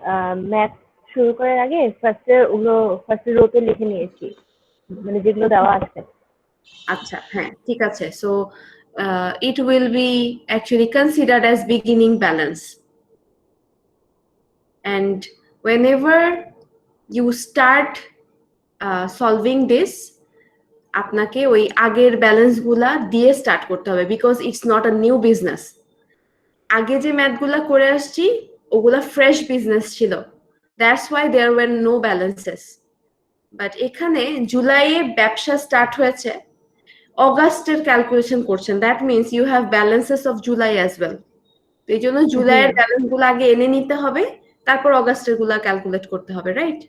C: ম্যাথ শুরু করার আগে ফার্স্টে রোতে লিখে নিয়েছি, মানে যেগুলো দেওয়া আছে।
A: আচ্ছা, হ্যাঁ, ঠিক আছে। So it will be actually considered as beginning balance, and whenever you start solving this, আপনাকে ওই আগের ব্যালেন্স গুলা দিয়ে স্টার্ট করতে হবে, because it's not a new business. আগে যে ম্যাথগুলা করে আসছি ওগুলা ফ্রেশ বিজনেস ছিল, that's why there were no balances. But এখানে জুলাইয়ে ব্যবসা স্টার্ট হয়েছে, অগাস্টের ক্যালকুলেশন করছেন, that means you have balances of July as well. তো এই জন্য জুলাইয়ের ব্যালেন্স গুলো আগে এনে নিতে হবে, তারপর অগাস্টের গুলা ক্যালকুলেট করতে হবে, রাইট?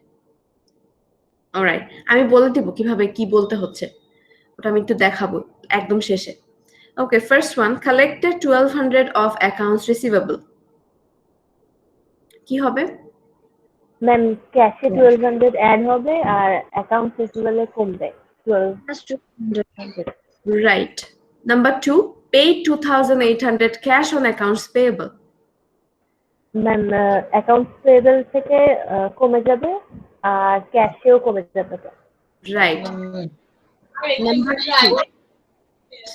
A: অলরাইট, আমি বলে দিব কিভাবে কি বলতে হচ্ছে, ওটা আমি একটু দেখাবো একদম শেষে। Okay, first one, collected 1200 of accounts receivable. কি হবে?
C: ম্যাম ক্যাশে 1200 অ্যাড হবে আর অ্যাকাউন্ট রিসিভেবলে কমবে 1200।
A: Right. Number 2, paid 2,800 cash on accounts payable.
C: Ma'am account payable থেকে কমে যাবে আর ক্যাশেও কমে যাবে।
A: Right. Number 3.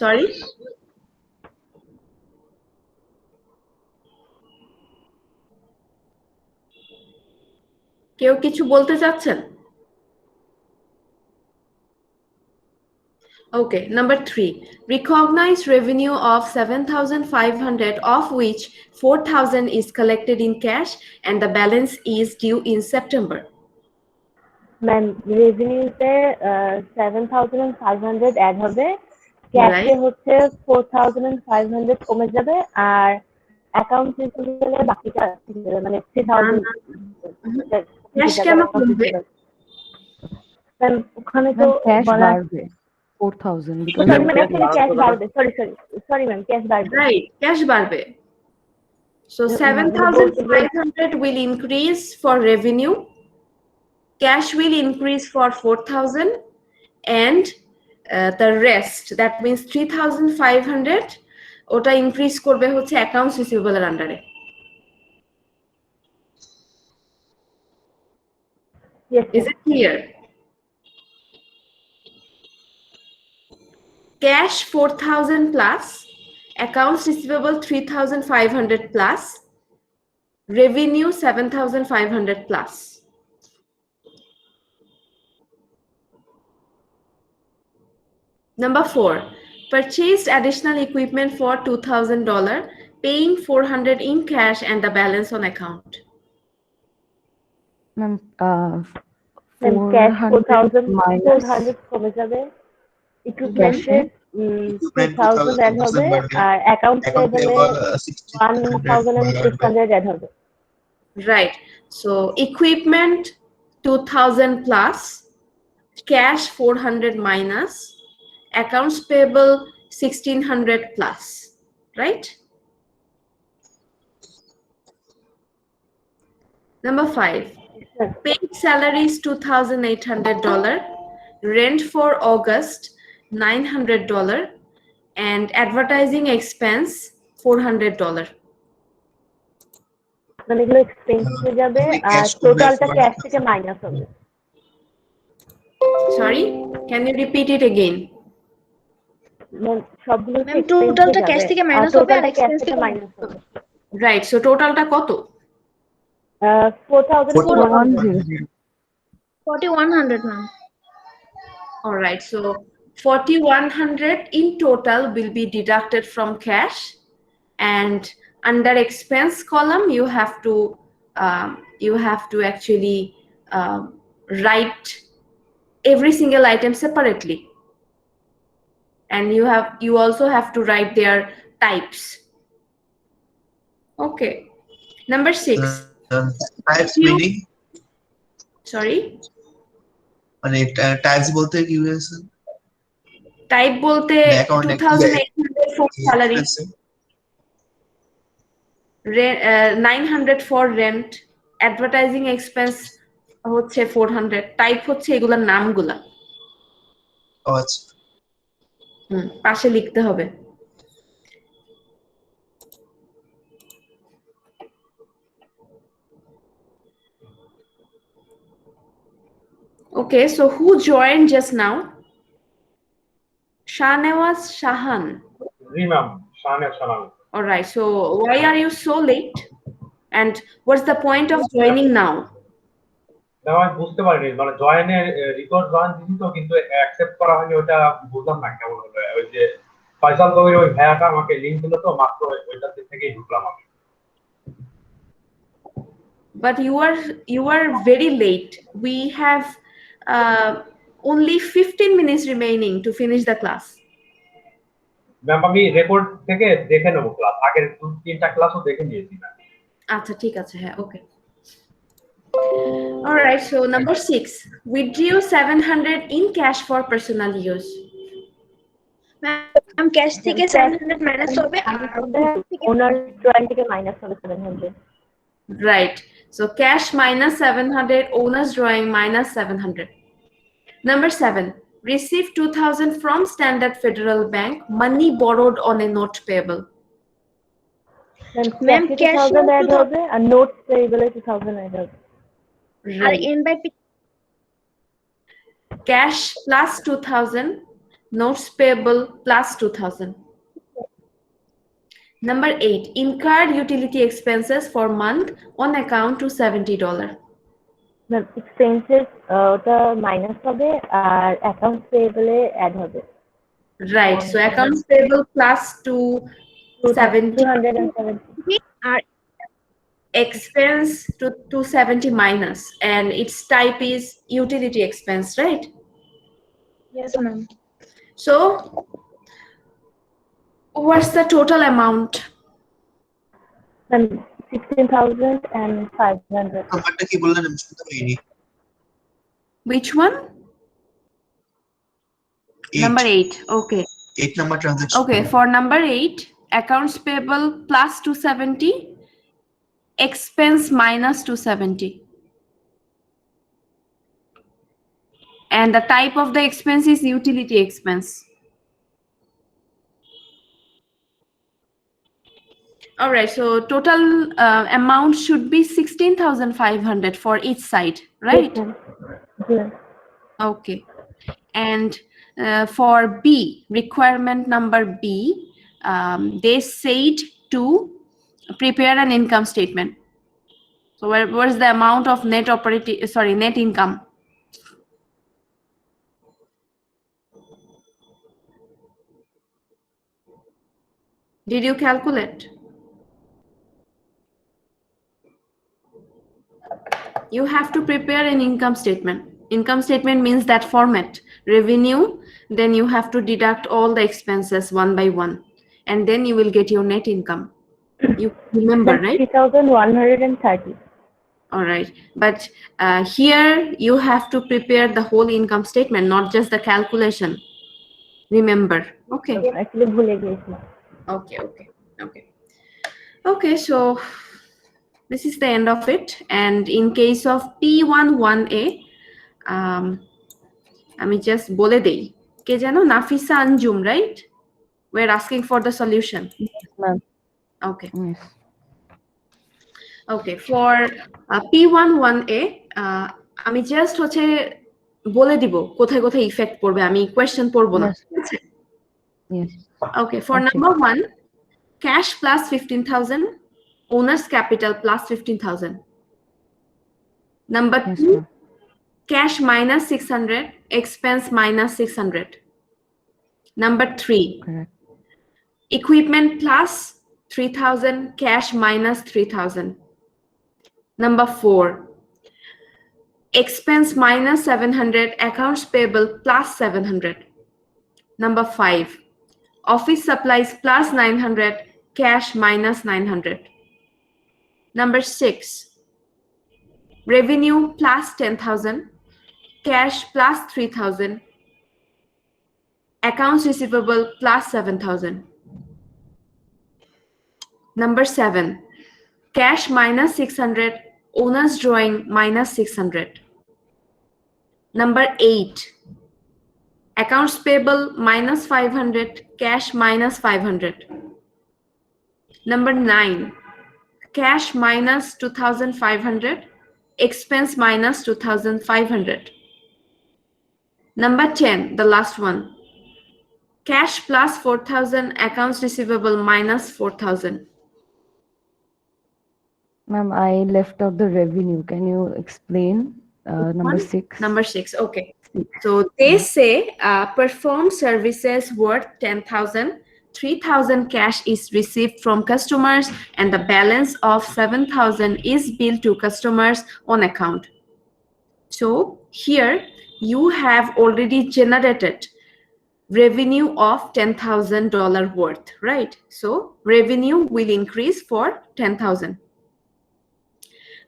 A: Sorry? কেউ কিছু বলতে চাচ্ছেন? Okay, number 3. Recognize revenue of 7,500, of which 4,000 is collected in cash and the balance is due in September.
C: Ma'am রেভিনিউতে 7,500 অ্যাড হবে, ক্যাশে
A: Right.
C: হচ্ছে 4,500 কমে যাবে, আর অ্যাকাউন্ট রিসিভেবলে বাকিটা থেকে যাবে, মানে 3,000
A: Cash কেন কমবে?
C: ম্যাম ওখানে তো
B: ম্যাম ক্যাশ
C: বলা
B: বাড়বে 4,000 because
C: sorry
B: of
C: ma'am
B: the
C: actually cash বাড়বে, সরি ম্যাম ক্যাশ বাড়বে।
A: Right, cash বাড়বে. So
C: বলতে
A: 7,500 will increase for revenue, cash will increase for 4,000, and the rest, that means 3,500, ওটা increase করবে হচ্ছে accounts receivable এর আন্ডারে।
C: yes
A: Is it clear? Cash 4,000 plus, accounts receivable 3,500 plus, revenue 7,500 plus. Number 4, purchased additional equipment for $2,000, paying 400 in cash and the balance on account.
B: Ma'am
C: cash
B: 400 minus
C: 4,400 কমে যাবে,
B: cash
C: ইকুইপমেন্টের
F: Equipment
C: 2,000 add হবে,
F: 2,000 বাড়বে,
C: আর account
F: account
C: পেয়েবলে
F: payable 1,600 বাড়বে।
C: 1,600 add হবে।
A: Right. So equipment 2,000 plus, cash 400 minus, accounts payable 1,600 plus. Right? Number 5. Paid salaries $2,800, rent for August $900, and advertising expense $400.
C: মানে এগুলো expense হয়ে যাবে,
F: এগুলি
C: আর
F: cash করবে
C: টোটালটা
F: 400,000
C: ক্যাশ থেকে মাইনাস হবে।
A: Sorry, can you repeat it again?
C: সবগুলো
E: ম্যাম টোটালটা ক্যাশ থেকে
C: আর
E: মাইনাস হবে আর
C: টোটালটা ক্যাশ
E: এক্সপেন্স
C: থেকে
E: থেকে
C: মাইনাস হবে।
A: Right. So totalটা কত?
C: 4,400।
E: 4,100 ma'am.
A: All right. So 4,100 in total will be deducted from cash, and under expense column you have to actually write every single item separately, and you also have to write their types. Okay. Number 6.
F: Types meaning
A: Sorry.
F: মানে types বলতে কি বুঝেছেন?
A: Type বলতে
F: account
A: 2,800 for salary, 900 for rent, advertising expense হচ্ছে 400, type হচ্ছে এগুলোর নামগুলা।
F: আচ্ছা
A: পাশে লিখতে হবে। Okay, so who joined just now? Shahnawaz Shahan.
I: Ma'am, Shahan.
A: All right, so why are you so late? And what's the point of joining now?
I: Ma'am আমি বুঝতে পারিনি, মানে জয়েনের রিকোয়েস্ট জয়েন দিছি তো, কিন্তু অ্যাকসেপ্ট করা হয়নি, ওটা বুঝলাম না কেমন হলো। ওই যে ফয়সাল কবির ওই ভাইয়াটা আমাকে লিংক দিল, তো মাত্র ওইটা থেকেই ঢুকলাম আমি।
A: But you are very late. We have only 15 minutes remaining to finish the class.
I: Ma'am আমি রেকর্ড থেকে দেখে নেবো ক্লাস, আগের 2-3টা ক্লাসও দেখে নিয়েছি ম্যাম।
A: আচ্ছা ঠিক আছে, হ্যাঁ, ওকে। All right, so number 6, withdrew 700 in cash for personal use.
E: Ma'am cash থেকে 700 মাইনাস হবে আর
C: ওনার ড্রয়িং থেকে মাইনাস হবে 700।
A: Right, so cash minus 700, owner's drawing minus 700. Number 7, received 2,000 from Standard Federal Bank, money borrowed on a note payable.
C: Ma'am cash 2,000 add হবে আর notes পেয়েবলে 2,000 add হবে।
E: আর and by
A: Cash plus 2,000, notes payable plus 2,000. Number 8, incurred utility expenses for month on account to $70.
C: Ma'am expenses ওটা minus হবে আর account পেয়েবলে add হবে।
A: Right. So accounts payable plus 270,
C: 270.
E: আর
A: expense to 270 minus, and its type is utility expense, right?
E: yes ma'am.
A: So what's the total amount?
C: Then 16,500.
F: নাম্বারটা কি বললেন আমি শুনতে পাইনি
A: Which one? Number 8. Okay.
F: 8 number transaction
A: Okay, for number 8, accounts payable plus 270, expense minus 270. And the type of the expense is utility expense. All right, so total amount should be 16,500 for each side, right?
C: Yes.
A: Okay. And for B, requirement number B, they said to prepare an income statement. So what is the amount of net income? Did you calculate? You have to prepare an income statement. Income statement means that format. Revenue, then you have to deduct all the expenses one by one, and then you will get your net income. You remember, right?
C: 3,130.
A: All right, but here you have to prepare the whole income statement, not just the calculation. Remember, okay?
C: Actually, ভুলে গিয়েছিলাম।
A: Okay, so this is the end of it. And in case of P11A, আমি just বলে দেই, কে জানো? Nafisa Anjum, right? We're asking for the solution.
B: Yes, ma'am.
A: Okay.
B: Yes.
A: Okay, for P11A, আমি just হচ্ছে বলে দিব কোথায় কোথায় ইফেক্ট পড়বে, আমি কোয়েশ্চেন পড়বো না।
B: Yes. Yes.
A: Okay, for
B: Okay.
A: number 1, cash plus 15,000, owner's capital plus 15,000. Number
B: Yes,
A: 2,
B: ma'am.
A: cash minus 600, expense minus 600. Number 3,
B: Correct.
A: equipment plus 3,000, cash minus 3,000. Number 4, expense minus 700, accounts payable plus 700. Number 5, office supplies plus 900, cash minus 900. Number 6, revenue plus 10,000, cash plus 3,000, accounts receivable plus 7,000. Number 7, cash minus 600, owner's drawing minus 600. Number 8, accounts payable minus 500, cash minus 500. Number 9, cash minus 2,500, expense minus 2,500. Number 10, the last one, cash plus 4,000, accounts receivable minus 4,000.
B: Ma'am, I left out the revenue. Can you explain number 6?
A: Number 6, okay. So they say perform services worth 10,000, 3,000 cash is received from customers, and the balance of 7,000 is billed to customers on account. So here you have already generated revenue of $10,000 worth, right? So revenue will increase for 10,000.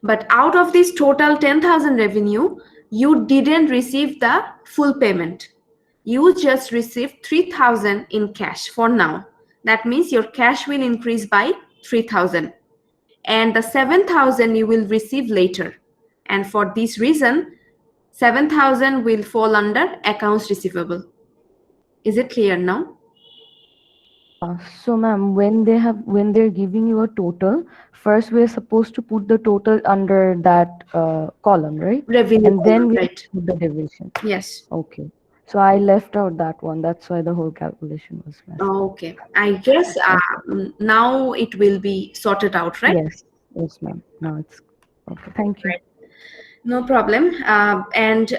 A: But out of this total 10,000 revenue, you didn't receive the full payment. You just received 3,000 in cash for now. That means your cash will increase by 3,000. And the 7,000 you will receive later. And for this reason, 7,000 will fall under accounts receivable. Is it clear now?
B: So ma'am, when they're giving you a total, first we're supposed to put the total under that column, right?
A: Revenue
B: And then
A: column,
B: we
A: right.
B: put the division.
A: Yes.
B: Okay. So I left out that one. That's why the whole calculation was messed.
A: Okay. I guess now it will be sorted out, right?
B: Yes. Yes, ma'am. Now it's okay. Thank you.
A: No problem. And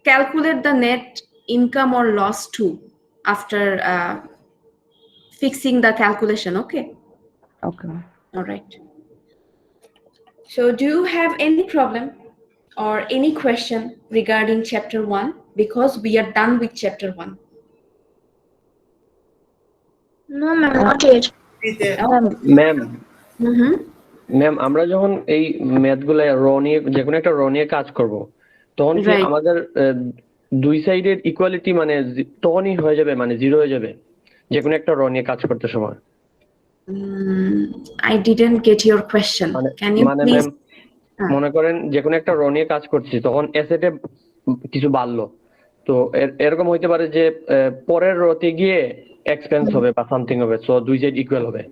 A: calculate the net income or loss too. after fixing the calculation. Okay.
B: Okay.
A: All right. So do you have any problem or any question regarding chapter 1, because we are done with chapter 1?
E: No, ma'am, not yet.
J: Ma'am
A: Mm-hmm.
J: Ma'am আমরা যখন এই math গুলা র নিয়ে যে কোনো একটা র নিয়ে কাজ করব তখন কি
A: Right.
J: আমাদের দুই সাইডের ইকুয়ালিটি মানে তখনই হয়ে যাবে, মানে জিরো হয়ে যাবে যে কোনো একটা র নিয়ে কাজ করতে সময়?
A: I didn't get your question. Can you
J: মানে
A: please?
J: ম্যাম মনে করেন যে কোনো একটা র নিয়ে কাজ করছি, তখন অ্যাসেটে কিছু বাড়লো, তো এরকম হইতে পারে যে পরের রতে গিয়ে এক্সপেন্স হবে বা সামথিং হবে, সো দুই সাইড ইকুয়াল হবে।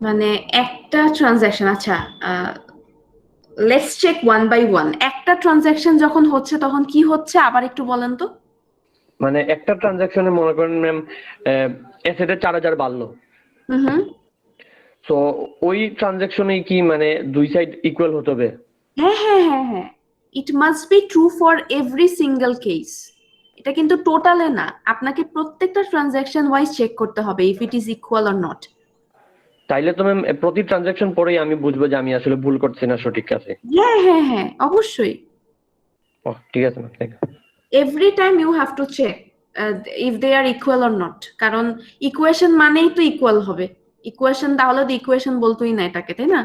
A: মানে একটা ট্রানজাকশন, আচ্ছা let's check one by one. একটা ট্রানজাকশন যখন হচ্ছে তখন কি হচ্ছে আবার একটু বলেন তো।
J: মানে একটা ট্রানজাকশনে মনে করেন ম্যাম অ্যাসেটে 4000 বাড়লো,
A: হুম,
J: সো ওই ট্রানজাকশনে কি মানে দুই সাইড ইকুয়াল হতে হবে?
A: হ্যাঁ, it must be true for every single case. এটা কিন্তু টোটালে না, আপনাকে প্রত্যেকটা ট্রানজাকশন ওয়াইজ চেক করতে হবে if it is equal or not.
J: তাইলে তো ম্যাম প্রতি ট্রানজাকশন পরেই আমি বুঝবো যে আমি আসলে ভুল করছি না সঠিক আছে।
A: হ্যাঁ, অবশ্যই।
J: ঠিক আছে ma'am, thank you.
A: Every time you have to check if they are equal or not, কারণ ইকুয়েশন মানেই তো ইকুয়াল হবে। ইকুয়েশন তাহলে তো ইকুয়েশন বলতোই না এটাকে, তাই না?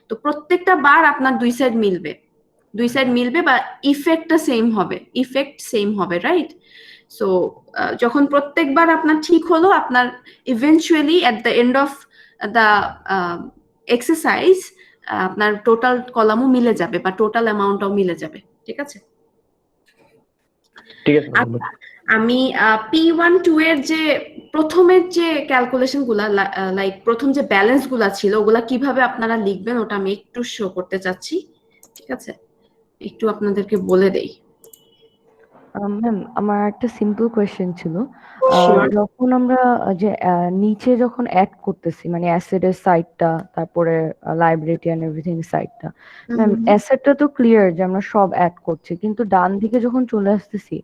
A: তো প্রত্যেকটা বার আপনার দুই সাইড মিলবে বা ইফেক্টটা সেম হবে, রাইট? সো যখন প্রত্যেকবার আপনার ঠিক হলো, আপনার eventually at the end of the exercise আপনার টোটাল কলামও মিলে যাবে বা টোটাল অ্যামাউন্টটাও মিলে যাবে। ঠিক আছে,
J: ঠিক আছে।
A: আমি P1-2 এর যে প্রথমের যে ক্যালকুলেশন গুলা, লাইক প্রথম যে ব্যালেন্স গুলা ছিল, ওগুলা কিভাবে আপনারা লিখবেন ওটা আমি একটু শো করতে চাচ্ছি। ঠিক আছে, একটু আপনাদেরকে বলে দেই।
B: ম্যাম আমার একটা সিম্পল কোয়েশ্চেন ছিল, যখন আমরা যে নিচে যখন অ্যাড করতেছি মানে অ্যাসেটের সাইডটা, তারপরে লাইবিলিটি এন্ড এভরিথিং সাইডটা, ম্যাম অ্যাসেটটা তো ক্লিয়ার যে আমরা সব অ্যাড করছি, কিন্তু ডান দিকে যখন চলে আসতেছি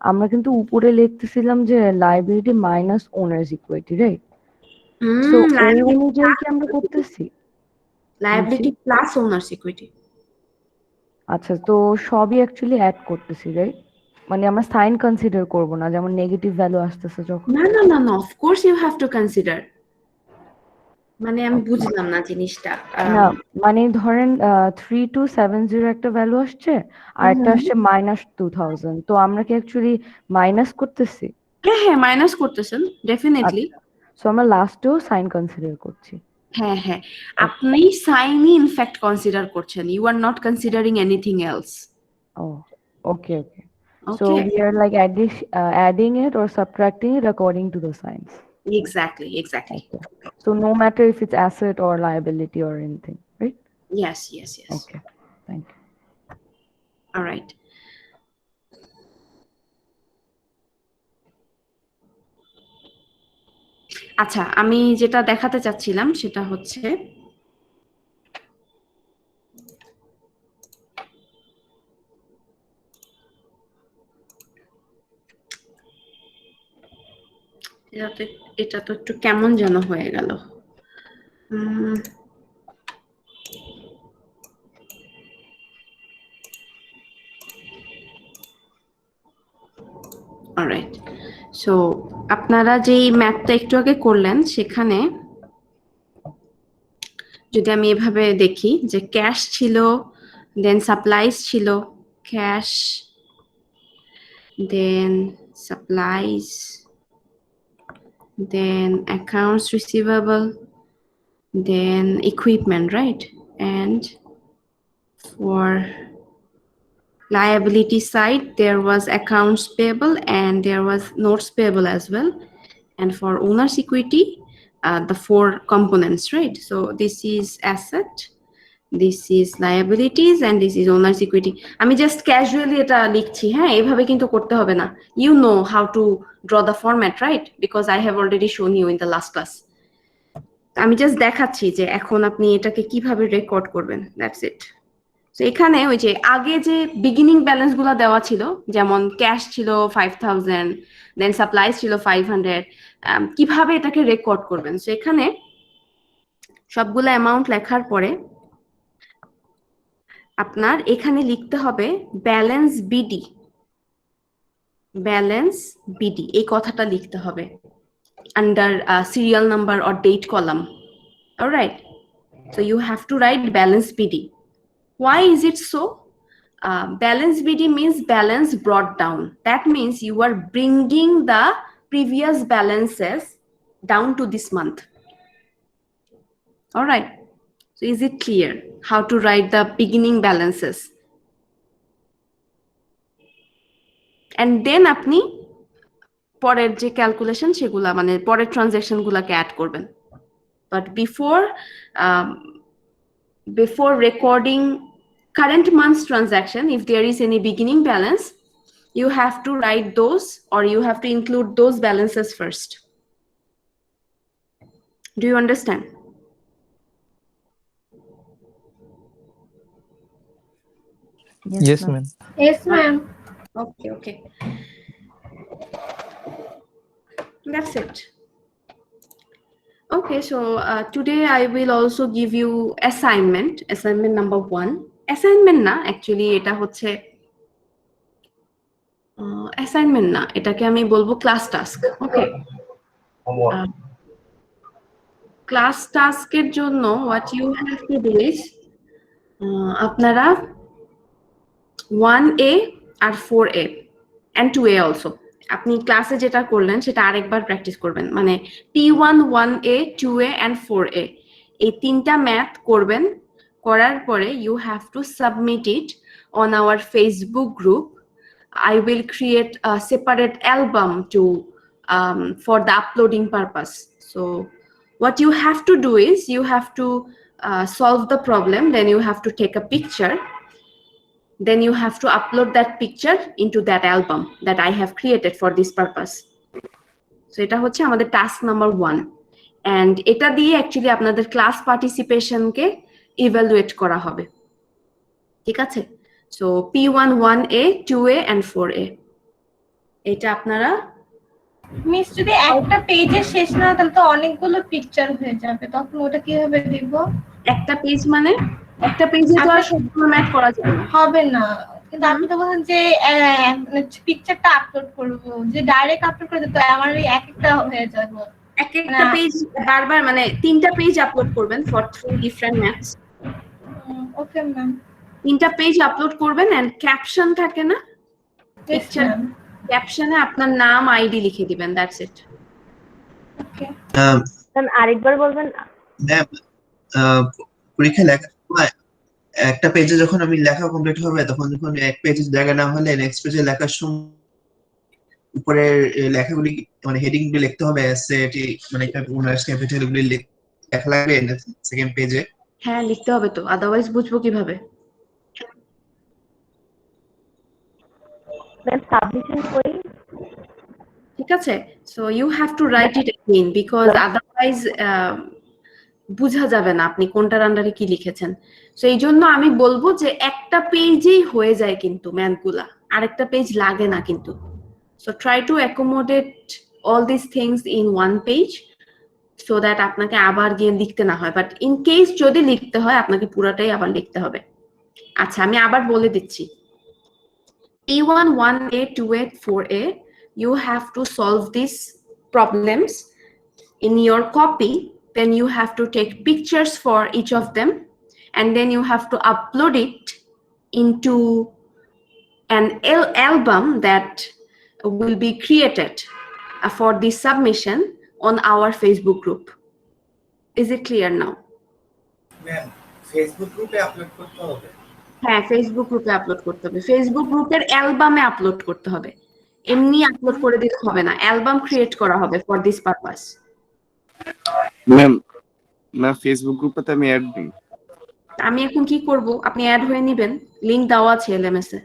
B: আমরা কিন্তু উপরে লিখতেছিলাম যে liability minus owners equity, right? So ওই অনুযায়ী কি আমরা করতেছি?
A: Liability plus owners equity.
B: আচ্ছা, তো সবই অ্যাকচুয়ালি অ্যাড করতেছি, রাইট? মানে আমরা সাইন কনসিডার করব না, যেমন নেগেটিভ ভ্যালু আসতেছে যখন।
A: না, of course you have to consider. মানে আমি বুঝলাম না জিনিসটা।
B: না মানে ধরেন 3270 একটা ভ্যালু আসছে আর একটা আসছে -2000, তো আমরা কি অ্যাকচুয়ালি মাইনাস করতেছি?
A: হ্যাঁ, মাইনাস করতেছেন ডেফিনেটলি।
B: সো আমরা লাস্টেও সাইন কনসিডার করছি।
A: হ্যাঁ, আপনি সাইনই ইনফ্যাক্ট কনসিডার করছেন, you are not considering anything else.
B: Okay. So we are like adding it or subtracting it according to the signs.
A: Exactly.
B: Okay. So no matter if it's asset or liability or anything, right?
A: Yes.
B: Okay, thank you.
A: All right. আচ্ছা, আমি যেটা দেখাতে চাচ্ছিলাম সেটা হচ্ছে এটা তো একটু কেমন যেন হয়ে গেল। অলরাইট, সো আপনারা যেই ম্যাথটা একটু আগে করলেন সেখানে যদি আমি এভাবে দেখি যে ক্যাশ ছিল, দেন সাপ্লাইজ ছিল, cash, then supplies, then accounts receivable, then equipment, right? And for liability side there was accounts payable and there was notes payable as well. And for owner's equity, the 4 components, right? So this is asset, this is liabilities, and this is owner's equity. আমি just casually এটা লিখছি, হ্যাঁ, এইভাবে কিন্তু করতে হবে না। You know how to draw the format, right? Because I have already shown you in the last class. আমি জাস্ট দেখাচ্ছি যে এখন আপনি এটাকে কিভাবে রেকর্ড করবেন, দ্যাটস ইট। তো এখানে ওই যে আগে যে বিগিনিং ব্যালেন্স গুলো দেওয়া ছিল, যেমন ক্যাশ ছিল 5000, দেন সাপ্লাইজ ছিল 500, কিভাবে এটাকে রেকর্ড করবেন? তো এখানে সবগুলো অ্যামাউন্ট লেখার পরে আপনার এখানে লিখতে হবে ব্যালেন্স বিডি, ব্যালেন্স বিডি এই কথাটা লিখতে হবে under serial number or date column. Alright, so you have to write balance BD. Why is it so? Balance BD means balance brought down. That means you are bringing the previous balances down to this month. All right, so is it clear how to write the beginning balances? And then আপনি পরের যে calculation সেগুলা মানে পরের transaction গুলাকে add করবেন। But before recording current month's transaction, if there is any beginning balance, you have to write those, or you have to include those balances first. Do you understand?
D: Yes, ma'am.
E: Yes, ma'am.
A: Okay. That's it. Okay, so today I will also give you assignment number 1. Assignment না, actually এটা হচ্ছে assignment না, এটাকে আমি বলবো class task. ওকে, class টাস্কের জন্য what you have to do is আপনারা 1A R 4A and 2A also আপনি ক্লাসে যেটা করলেন সেটা আরেকবার প্র্যাকটিস করবেন, মানে P1, 1A, 2A and 4A এই তিনটা ম্যাথ করবেন। করার পরে you have to submit it on our Facebook group. I will create a separate album for the uploading purpose. So what you have to do is you have to solve the problem, then you have to take a picture, then you have to upload that picture into that album that I have created for this purpose. So এটা হচ্ছে আমাদের task number 1, and এটা দিয়ে actually আপনাদের class participation কে evaluate করা হবে। ঠিক আছে, so P1, 1A, 2A and 4A এটা আপনারা
E: মিস যদি একটা পেজে শেষ না তাহলে তো অনেকগুলো পিকচার হয়ে যাবে, তখন ওটা কিভাবে দিব?
A: একটা পেজ মানে একটা পেজে তো আর সবগুলো ম্যাচ করা যাবে না,
E: হবে না। কিন্তু আপনি তো বলছেন যে পিকচারটা আপলোড করব, যে ডাইরেক্ট আপলোড করে দিতে আমার এই একটা হয়ে যাবে।
A: একটা পেজ বারবার মানে 3টা পেজ আপলোড করবেন for 3 different maths.
E: Okay ma'am,
A: 3টা পেজ আপলোড করবেন এন্ড ক্যাপশন থাকে না, পিকচার ক্যাপশনে আপনার নাম আইডি লিখে দিবেন, দ্যাটস ইট।
E: ওকে
C: ম্যাম আরেকবার বলবেন?
F: ম্যাম পরীক্ষা লেখা একটা পেজে যখন আমি লেখা কমপ্লিট হবে তখন যখন এক পেজের জায়গা না হলে নেক্সট পেজে লেখার সময় উপরের লেখাগুলি মানে হেডিং গুলি লিখতে হবে এসএটি মানে ওনার্স ক্যাপিটাল গুলি লেখা লাগবে সেকেন্ড পেজে।
A: হ্যাঁ লিখতে হবে তো, আদারওয়াইজ বুঝবো কিভাবে?
C: ম্যাম সাবমিশন করি?
A: ঠিক আছে, so you have to write it again because otherwise বুঝা যাবে না আপনি কোনটার আন্ডারে কি লিখেছেন। সো এই জন্য আমি বলবো যে একটা পেজেই হয়ে যায় কিন্তু ম্যাথগুলা, আরেকটা পেজ লাগে না কিন্তু। So try to accommodate all this things in one page so that আপনাকে আবার গিয়ে লিখতে না হয়, বাট ইন কেস যদি লিখতে হয় আপনাকে পুরাটাই আবার লিখতে হবে। আচ্ছা আমি আবার বলে দিচ্ছি, P1, 1A, 2A, 4A, you have to solve these problems in your copy, then you have to take pictures for each of them, and then you have to upload it into an album that will be created for this submission on our Facebook group. Is it clear now?
H: Ma'am Facebook গ্রুপে upload করতে হবে?
A: হ্যাঁ Facebook গ্রুপে upload করতে হবে, Facebook গ্রুপের অ্যালবামে upload করতে হবে, এমনি আপলোড করে দিতে হবে না, অ্যালবাম ক্রিয়েট করা হবে ফর দিস পারপাস।
K: ম্যাম না ফেসবুক গ্রুপে তো আমি অ্যাড দিই।
A: আমি এখন কি করব, আপনি অ্যাড হয়ে নেবেন, লিংক দেওয়া আছে এলএমএস এ।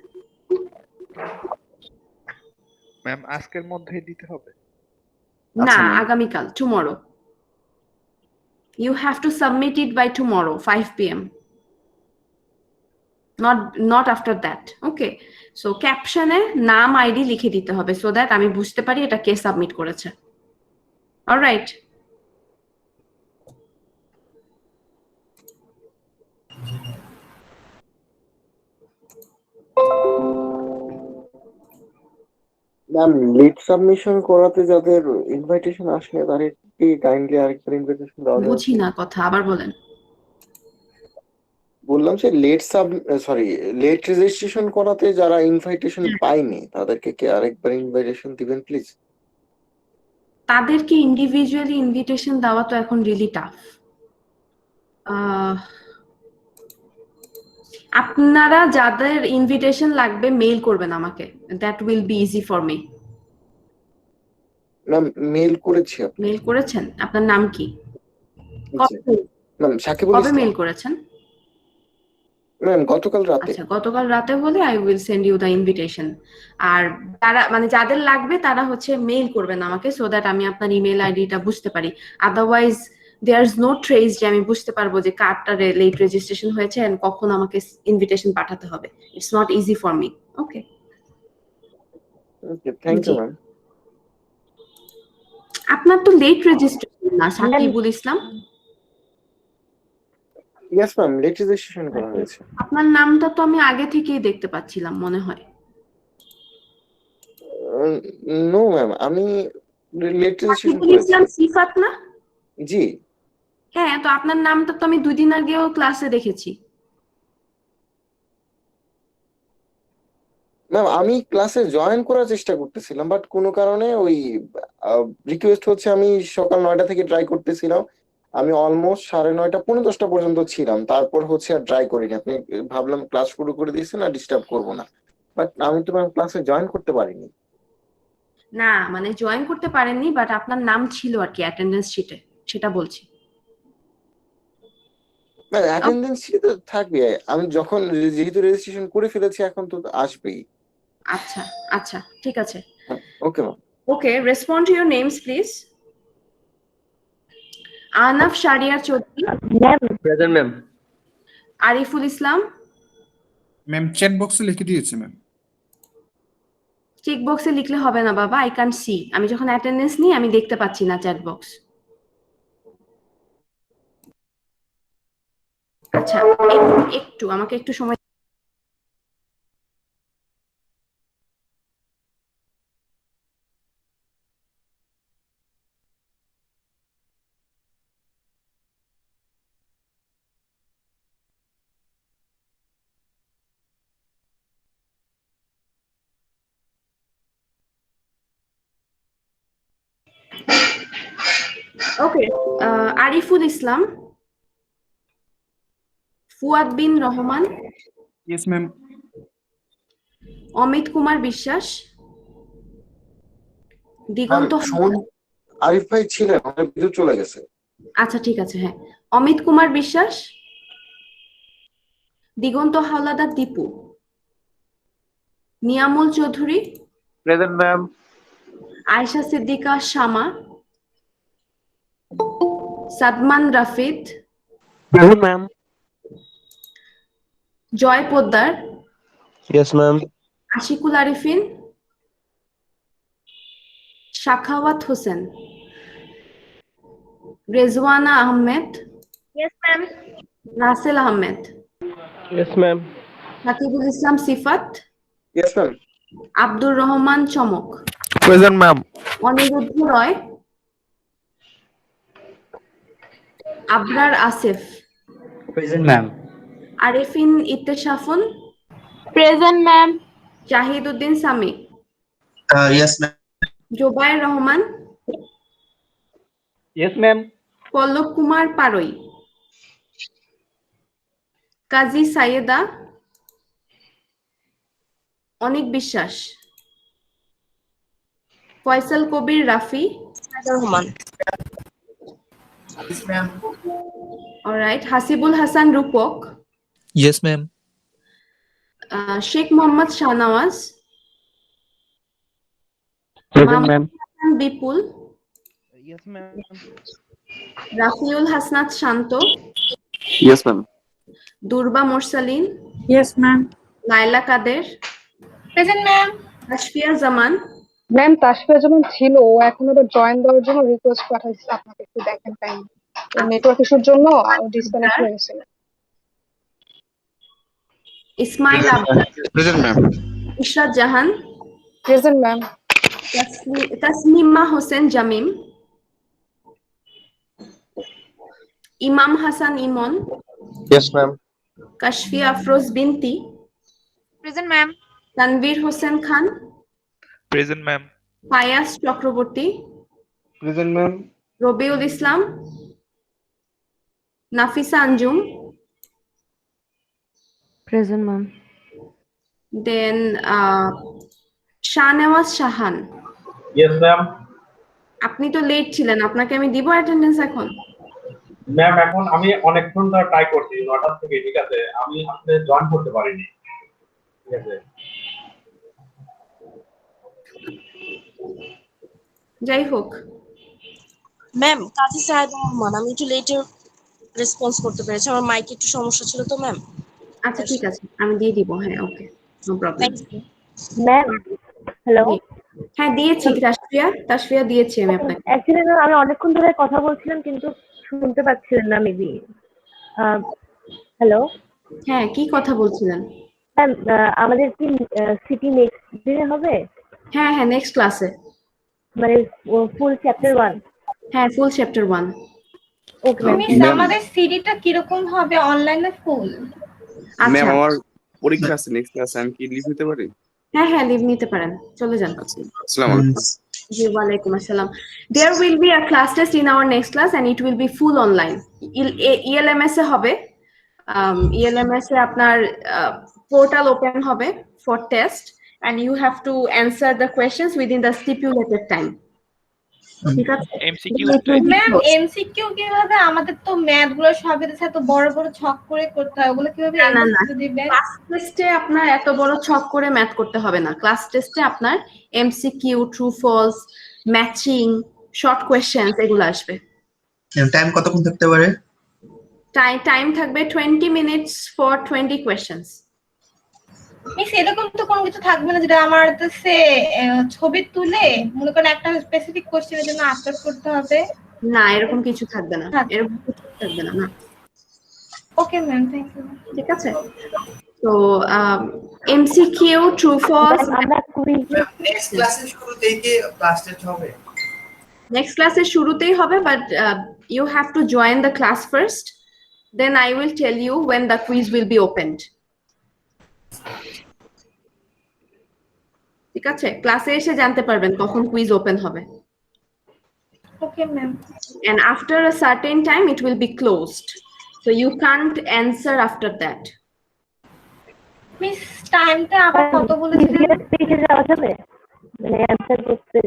G: ম্যাম আজকের মধ্যেই দিতে হবে?
A: না আগামীকাল, tomorrow. You have to submit it by tomorrow 5 PM. not after that. Okay, so ক্যাপশনে নাম আইডি লিখে দিতে হবে so that আমি বুঝতে পারি এটা কে সাবমিট করেছে। অলরাইট,
K: ম্যাম লিড সাবমিশন করাতে যাদের ইনভাইটেশন আসে তাদের কি কাইন্ডলি আরেকবার ইনভিটেশন দেওয়া যাবে?
A: বুঝি না কথা, আবার বলেন।
K: বললাম যে লেট রেজিস্ট্রেশন করাতে যারা ইনভাইটেশন পায়নি তাদেরকে কি আরেকবার ইনভাইটেশন দিবেন প্লিজ?
A: তাদেরকে ইন্ডিভিজুয়ালি ইনভিটেশন দেওয়া তো এখন রিয়েলি টাফ। আপনারা যাদের ইনভিটেশন লাগবে মেইল করবেন আমাকে, that will be easy for me.
K: Ma'am mail করেছি।
A: মেইল করেছেন? আপনার নাম কি?
K: ম্যাম সাকিবুল
A: কবে
K: ইসলাম।
A: মেইল করেছেন?
K: ম্যাম গতকাল রাতে।
A: আচ্ছা, গতকাল রাতে হলে I will send you the invitation. আর তারা মানে যাদের লাগবে তারা হচ্ছে মেইল করবেন আমাকে সো দ্যাট আমি আপনার ইমেল আইডিটা বুঝতে পারি। Otherwise there is no trace যে আমি বুঝতে পারবো যে কার্ডটা লেট রেজিস্ট্রেশন হয়েছে এন্ড কখন আমাকে ইনভিটেশন পাঠাতে হবে। It's not easy for me. Okay,
K: okay, thank you ma'am.
A: আপনার তো লেট রেজিস্ট্রেশন না Sakibul Islam?
K: Yes ma'am, late registration করা হয়েছে।
A: আপনার নামটা তো আমি আগে থেকেই দেখতে পাচ্ছিলাম মনে হয়।
K: নো ম্যাম, আমি লেট রেজিস্ট্রেশন
A: সাকিবুল ইসলাম
K: করেছি।
A: সিফাত না?
K: জি
A: হ্যাঁ, তো আপনার নামটা তো আমি 2 দিন আগেও ক্লাসে দেখেছি।
K: ম্যাম, আমি ক্লাসে জয়েন করার চেষ্টা করতেছিলাম বাট কোনো কারণে ওই রিকোয়েস্ট হচ্ছে আমি সকাল 9টা থেকে ট্রাই করতেছিলাম। আমি অলমোস্ট 9:30 10:30 পর্যন্ত ছিলাম, তারপর হচ্ছে আর ট্রাই করিনি। আপনি ভাবলাম ক্লাস শুরু করে দিয়েছেন আর ডিস্টার্ব করবো না, বাট আমি তো ম্যাম ক্লাসে জয়েন করতে পারিনি।
A: না মানে জয়েন করতে পারেননি, বাট আপনার নাম ছিল আর কি অ্যাটেন্ডেন্স শিটে, সেটা বলছি।
K: না, অ্যাটেন্ডেন্স তো থাকবে। আমি যখন যেহেতু রেজিস্ট্রেশন করে ফেলেছি এখন তো আসবেই।
A: আচ্ছা আচ্ছা, ঠিক আছে।
K: Okay ma'am.
A: Okay, respond to your names please. Anaf Shariar Chowdhury.
J: Present ma'am.
A: Ariful Islam.
L: Ma'am chat বক্সে লিখে দিয়েছি ম্যাম।
A: চেক বক্সে লিখলে হবে না বাবা, আই ক্যান সি। আমি যখন অ্যাটেন্ডেন্স নিই আমি দেখতে পাচ্ছি না চ্যাট বক্স। আচ্ছা, একটু আমাকে একটু সময়। ওকে, আরিফুল ইসলাম, ফুয়াদ বিন রহমান,
L: ইয়েস ম্যাম।
A: অমিত কুমার বিশ্বাস, দিগন্ত।
K: আরিফ ভাই ছিলেন, বিদ্যুৎ চলে গেছে।
A: আচ্ছা ঠিক আছে, হ্যাঁ। Amit Kumar Biswas, Diganta Howlader Dipu, Niamul Chowdhury,
I: present ma'am.
A: Ayesha Siddika Shama, Sadman Rafid,
I: present ma'am.
A: Joy Poddar,
I: yes ma'am.
A: Ashikul Arefin, Shakhawat Hossain, Rezwana Ahmed,
C: yes ma'am.
A: Russell Ahmed,
J: yes ma'am.
A: Sakibul Islam Sifat,
K: yes ma'am.
A: Abdur Rahman Chamak,
L: present ma'am.
A: Aniruddha Roy, Abrar Asif,
M: present ma'am.
A: Arefin Ittesafun,
E: present ma'am.
A: Zahid Uddin Sami,
F: yes ma'am.
A: Zobayer Rahman,
M: yes ma'am.
A: Pallab Kumar Parui, Kazi Sayeda, Anik বিশ্বাস, Faisal Kabir Rafi,
C: Rahman.
H: Yes ma'am.
A: Alright, Hasibul Hasan Rupak,
D: Yes, ma'am.
A: Sheikh Mohammad Shahnawaz,
I: present ma'am.
A: Hasan Bipul,
M: yes ma'am.
A: Rafiul Hasnat Shanto,
K: yes ma'am.
A: Durba Morsalin,
N: Yes, ma'am.
A: Laila Kader,
E: present ma'am.
A: Tasfia Zaman,
N: ma'am Tasfia যেমন ছিল ও এখন আবার join দেওয়ার জন্য request পাঠাইছে, আপনাকে একটু দেখেন টাইম। নেটওয়ার্ক ইস্যুর জন্য ডিসকানেক্ট হয়ে গেছিল।
A: Ismail Abdar,
G: present ma'am.
A: Ishrat Jahan,
N: present ma'am.
A: Tasnima Hossain Jamim, Imam Hasan Emon,
K: Yes, ma'am.
A: Kashfia Afroz Binti,
O: present ma'am.
A: Tanvir Hossain Khan,
P: present ma'am.
A: Fayaz Chakraborty,
K: Present, ma'am.
A: Rabiul Islam, Nafisa Anjum,
B: present ma'am.
A: Then Shahnewaz Shahan.
I: Yes ma'am.
A: আপনি তো লেট ছিলেন, আপনাকে আমি দিব অ্যাটেন্ডেন্স এখন?
I: ম্যাম এখন আমি অনেকক্ষণ ধরে ট্রাই করছি 9টা থেকে, ঠিক আছে, আমি আসলে জয়েন করতে পারিনি, ঠিক আছে।
A: যাই হোক
O: ম্যাম কাজী সাহেব রহমান, আমি একটু লেটে রেসপন্স করতে পেরেছি, আমার মাইকে একটু সমস্যা ছিল তো ম্যাম।
A: আচ্ছা ঠিক আছে, আমি দিয়ে দিব। হ্যাঁ ওকে, নো প্রবলেম।
C: Ma'am hello.
A: হ্যাঁ দিয়েছি, তাসফিয়া দিয়েছি আমি আপনাকে।
C: অ্যাকচুয়ালি ম্যাম আমি অনেকক্ষণ ধরে কথা বলছিলাম কিন্তু শুনতে পাচ্ছিলেন না মেবি। হ্যালো।
A: হ্যাঁ কি কথা বলছিলেন?
C: ম্যাম আমাদের কি সিটি নেক্সট দিনে হবে?
A: হ্যাঁ হ্যাঁ নেক্সট ক্লাসে,
C: মানে ফুল চ্যাপ্টার 1?
A: হ্যাঁ ফুল চ্যাপ্টার 1।
C: ওকে
E: মিস আমাদের সিডিটা কিরকম হবে, অনলাইন না ফুল?
L: ম্যাম আমার পরীক্ষা আছে নেক্সট ক্লাসে, আমি কি লিভ নিতে পারি?
A: হ্যাঁ হ্যাঁ লিভ নিতে পারেন, চলে যান।
L: আসসালামু আলাইকুম।
A: জি ওয়ালাইকুম আসসালাম। There will be a class test in our next class and it will be full online. ELMS এ হবে। ELMS এ আপনার পোর্টাল ওপেন হবে for test and you have to answer the questions within the stipulated time. ঠিক আছে?
E: Ma'am MCQ কিভাবে? আমাদের তো math গুলো সবই দিছে, এত বড় বড় ছক করে করতে হয়, ওগুলো কিভাবে এমসিকিউ দিবেন?
A: ক্লাস টেস্টে আপনার এত বড় ছক করে ম্যাথ করতে হবে না। ক্লাস টেস্টে আপনার MCQ, true false, matching, short questions এগুলো আসবে।
F: টাইম কতক্ষণ থাকতে পারে?
A: টাইম থাকবে 20 minutes for 20 questions.
E: মিস এরকম তো কোনো কিছু থাকবে না যেটা আমার কাছে ছবি তুলে মনে করেন একটা স্পেসিফিক কোশ্চেনের জন্য আপলোড করতে হবে?
A: না এরকম কিছু থাকবে না, এরকম কিছু থাকবে না। না
E: ওকে ম্যাম, থ্যাংক ইউ।
A: ঠিক আছে, তো এমসিকিউ, ট্রু ফলস।
C: আমরা
H: নেক্সট ক্লাসের শুরুতেই কি ক্লাস টেস্ট হবে?
A: নেক্সট ক্লাসের শুরুতেই হবে, but you have to join the class first, then I will tell you when the quiz will be opened. ঠিক আছে, ক্লাসে এসে জানতে পারবেন কখন কুইজ ওপেন হবে।
E: Okay ma'am.
A: And after a certain time it will be closed, so you can't answer after that.
E: Miss টাইমটা আবার কত বলেছিলেন?
C: পেজে যাওয়া যাবে মানে অ্যানসার করতে,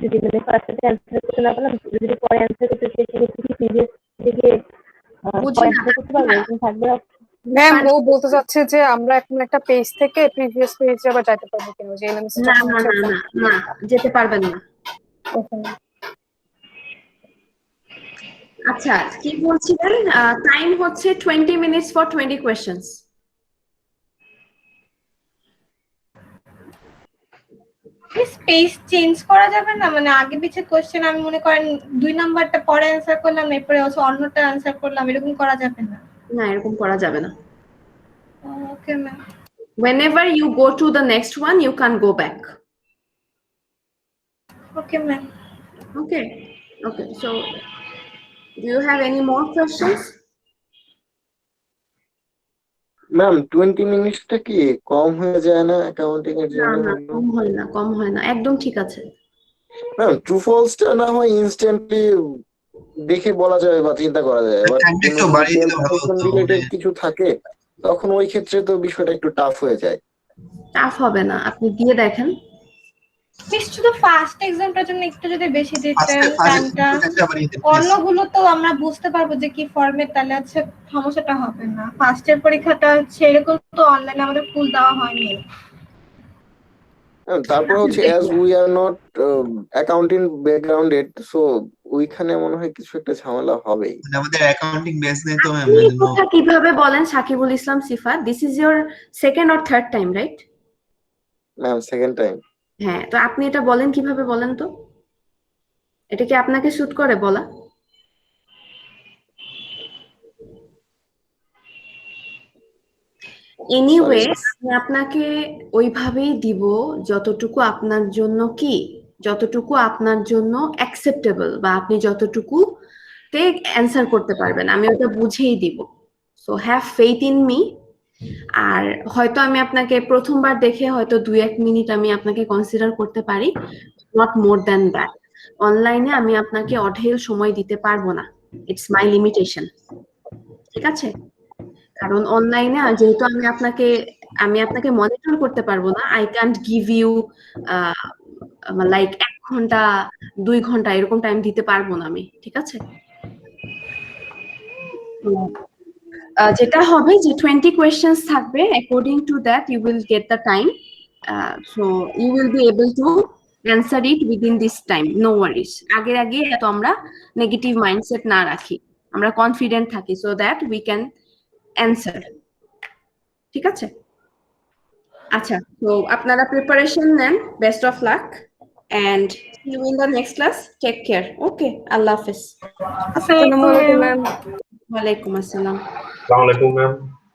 C: যদি মানে ফার্স্টে অ্যানসার করতে না পারলাম, যদি পরে অ্যানসার করতে চাই সেক্ষেত্রে কি প্রিভিয়াস থেকে অ্যানসার করতে পারবো? এরকম থাকবে?
N: ম্যাম ও বলতে চাচ্ছে যে আমরা এখন একটা পেজ থেকে প্রিভিয়াস পেজে আবার যেতে পারবো কিনা, যে এলএমএস
A: না না না না না যেতে পারবেন না। আচ্ছা কি বলছিলেন? টাইম হচ্ছে 20 minutes for 20 questions.
E: Space change করা যাবে না? মানে আগে পিছে কোশ্চেন আমি মনে করেন 2 নাম্বারটা পরে অ্যানসার করলাম, এরপরে অন্যটা অ্যানসার করলাম, এরকম করা যাবে না?
A: না এরকম করা যাবে না।
E: Okay ma'am.
A: Whenever you go to the next one you can go back.
E: Okay ma'am.
A: Okay, so do you have any more questions?
K: Ma'am 20 মিনিটটা কি কম হয়ে যায় না অ্যাকাউন্টিং এর
A: না
K: জন্য?
A: না কম হয় না, একদম ঠিক আছে।
K: ম্যাম ট্রু ফলসটা না হয় ইনস্ট্যান্টলি দেখে বলা যায় বা চিন্তা করা যায়, বাট রিলেটেড কিছু থাকে তখন ওই ক্ষেত্রে তো বিষয়টা একটু টাফ হয়ে যায়।
A: টাফ হবে না, আপনি দিয়ে দেখেন।
E: মিস শুধু ফার্স্ট এক্সামটার জন্য একটু যদি বেশি দিতেন টাইমটা, অন্যগুলো তো আমরা বুঝতে পারবো যে কি ফরম্যাট, তাহলে আছে সমস্যাটা হবে না। ফার্স্টের পরীক্ষাটা হচ্ছে এরকম, তো অনলাইনে আমাদের ফুল দেওয়া হয়নি।
K: তারপর হচ্ছে as we are not accounting backgrounded, so ওইখানে মনে হয় কিছু একটা ঝামেলা হবেই।
F: মানে আমাদের অ্যাকাউন্টিং বেস নেই তো ম্যাম,
A: আপনি এই কথা কিভাবে বলেন Sakibul Islam Sifat? This is your second or third time, right?
K: Ma'am second time.
A: হ্যাঁ, তো আপনি এটা বলেন কিভাবে, বলেন তো? এটা কি আপনাকে শুট করে বলা? এনিওয়ে, আমি আপনাকে ওইভাবেই দিব যতটুকু আপনার জন্য কি, যতটুকু আপনার জন্য অ্যাকসেপ্টেবল বা আপনি যতটুকু তে অ্যান্সার করতে পারবেন, আমি ওটা বুঝেই দিব। So have faith in me. আর হয়তো আমি আপনাকে প্রথমবার দেখে হয়তো 2-1 মিনিট আমি আপনাকে কনসিডার করতে পারি, নট মোর দ্যান দ্যাট। অনলাইনে আমি আপনাকে অঢেল সময় দিতে পারবো না, ইটস মাই লিমিটেশন। ঠিক আছে? কারণ অনলাইনে যেহেতু আমি আপনাকে মনিটর করতে পারবো না, I can't give you like 1 ঘন্টা 2 ঘন্টা এরকম টাইম দিতে পারবো না আমি। ঠিক আছে? যেটা হবে যে 20 কোয়েশ্চেন্স থাকবে, according to that you will get the time, so you will be able to answer it within this time, no worries. আগে এত আমরা নেগেটিভ মাইন্ডসেট না রাখি, আমরা কনফিডেন্ট থাকি, so that we can answer. ঠিক আছে? আচ্ছা, তো আপনারা প্রিপারেশন নেন, best of luck and see you in the next class, take care. Okay, আল্লাহ হাফেজ।
N: আসসালামু আলাইকুম ম্যাম।
A: ওয়ালাইকুম আসসালাম।
I: আসসালামু আলাইকুম ম্যাম।